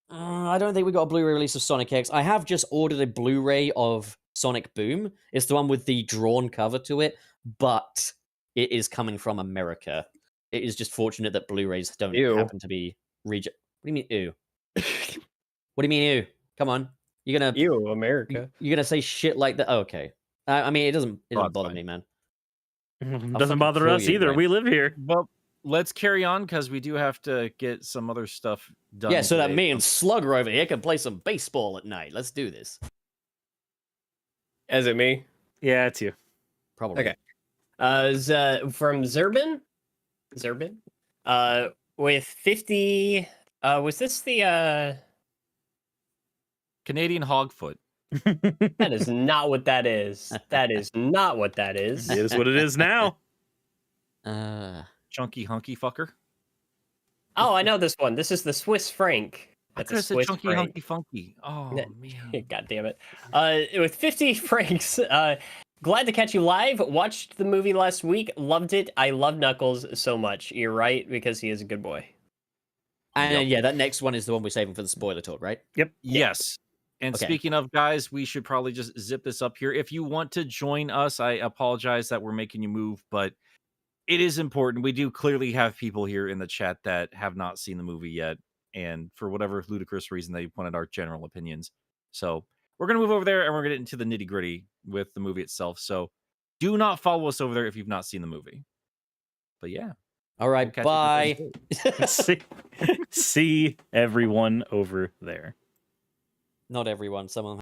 [SPEAKER 2] I don't think we got a Blu-ray release of Sonic X. I have just ordered a Blu-ray of Sonic Boom. It's the one with the drawn cover to it, but it is coming from America. It is just fortunate that Blu-rays don't happen to be What do you mean, ew? What do you mean, ew? Come on. You're gonna
[SPEAKER 5] Ew, America.
[SPEAKER 2] You're gonna say shit like that? Okay. I mean, it doesn't
[SPEAKER 3] it's
[SPEAKER 2] bother
[SPEAKER 3] fine.
[SPEAKER 2] me, man.
[SPEAKER 1] Doesn't
[SPEAKER 2] fucking
[SPEAKER 1] bother
[SPEAKER 2] kill
[SPEAKER 1] us
[SPEAKER 2] you,
[SPEAKER 1] either.
[SPEAKER 2] right?
[SPEAKER 1] We live here.
[SPEAKER 3] Well, let's carry on because we do have to get some other stuff done.
[SPEAKER 2] Yeah, so that
[SPEAKER 3] today.
[SPEAKER 2] me and Slugger over here can play some baseball at night. Let's do this.
[SPEAKER 5] Is it me?
[SPEAKER 1] Yeah, it's you.
[SPEAKER 2] Probably.
[SPEAKER 5] Okay. From Zerbin? With 50... was this the...
[SPEAKER 3] Canadian Hogfoot.
[SPEAKER 5] That is not what that is. That is not what that is.
[SPEAKER 1] It is what it is now.
[SPEAKER 3] Chunky hunky fucker.
[SPEAKER 5] Oh, I know this one. This is the Swiss franc. That's a Swiss
[SPEAKER 3] chunky
[SPEAKER 5] franc.
[SPEAKER 3] hunky funky. Oh man.
[SPEAKER 5] God damn it. With 50 francs, glad to catch you live. Watched the movie last week. Loved it. I love Knuckles so much. You're right, because he is a good boy.
[SPEAKER 2] And yeah, that next one is the one we're saving for the spoiler talk, right?
[SPEAKER 3] Yes. And
[SPEAKER 2] Okay.
[SPEAKER 3] speaking of guys, we should probably just zip this up here. If you want to join us, I apologize that we're making you move, but it is important. We do clearly have people here in the chat that have not seen the movie yet. And for whatever ludicrous reason, they wanted our general opinions. So we're going to move over there and we're going to get into the nitty gritty with the movie itself. So do not follow us over there if you've not seen the movie. But yeah.
[SPEAKER 2] All right,
[SPEAKER 3] We'll catch you
[SPEAKER 2] bye.
[SPEAKER 1] See everyone over there.
[SPEAKER 2] Not everyone. Some of them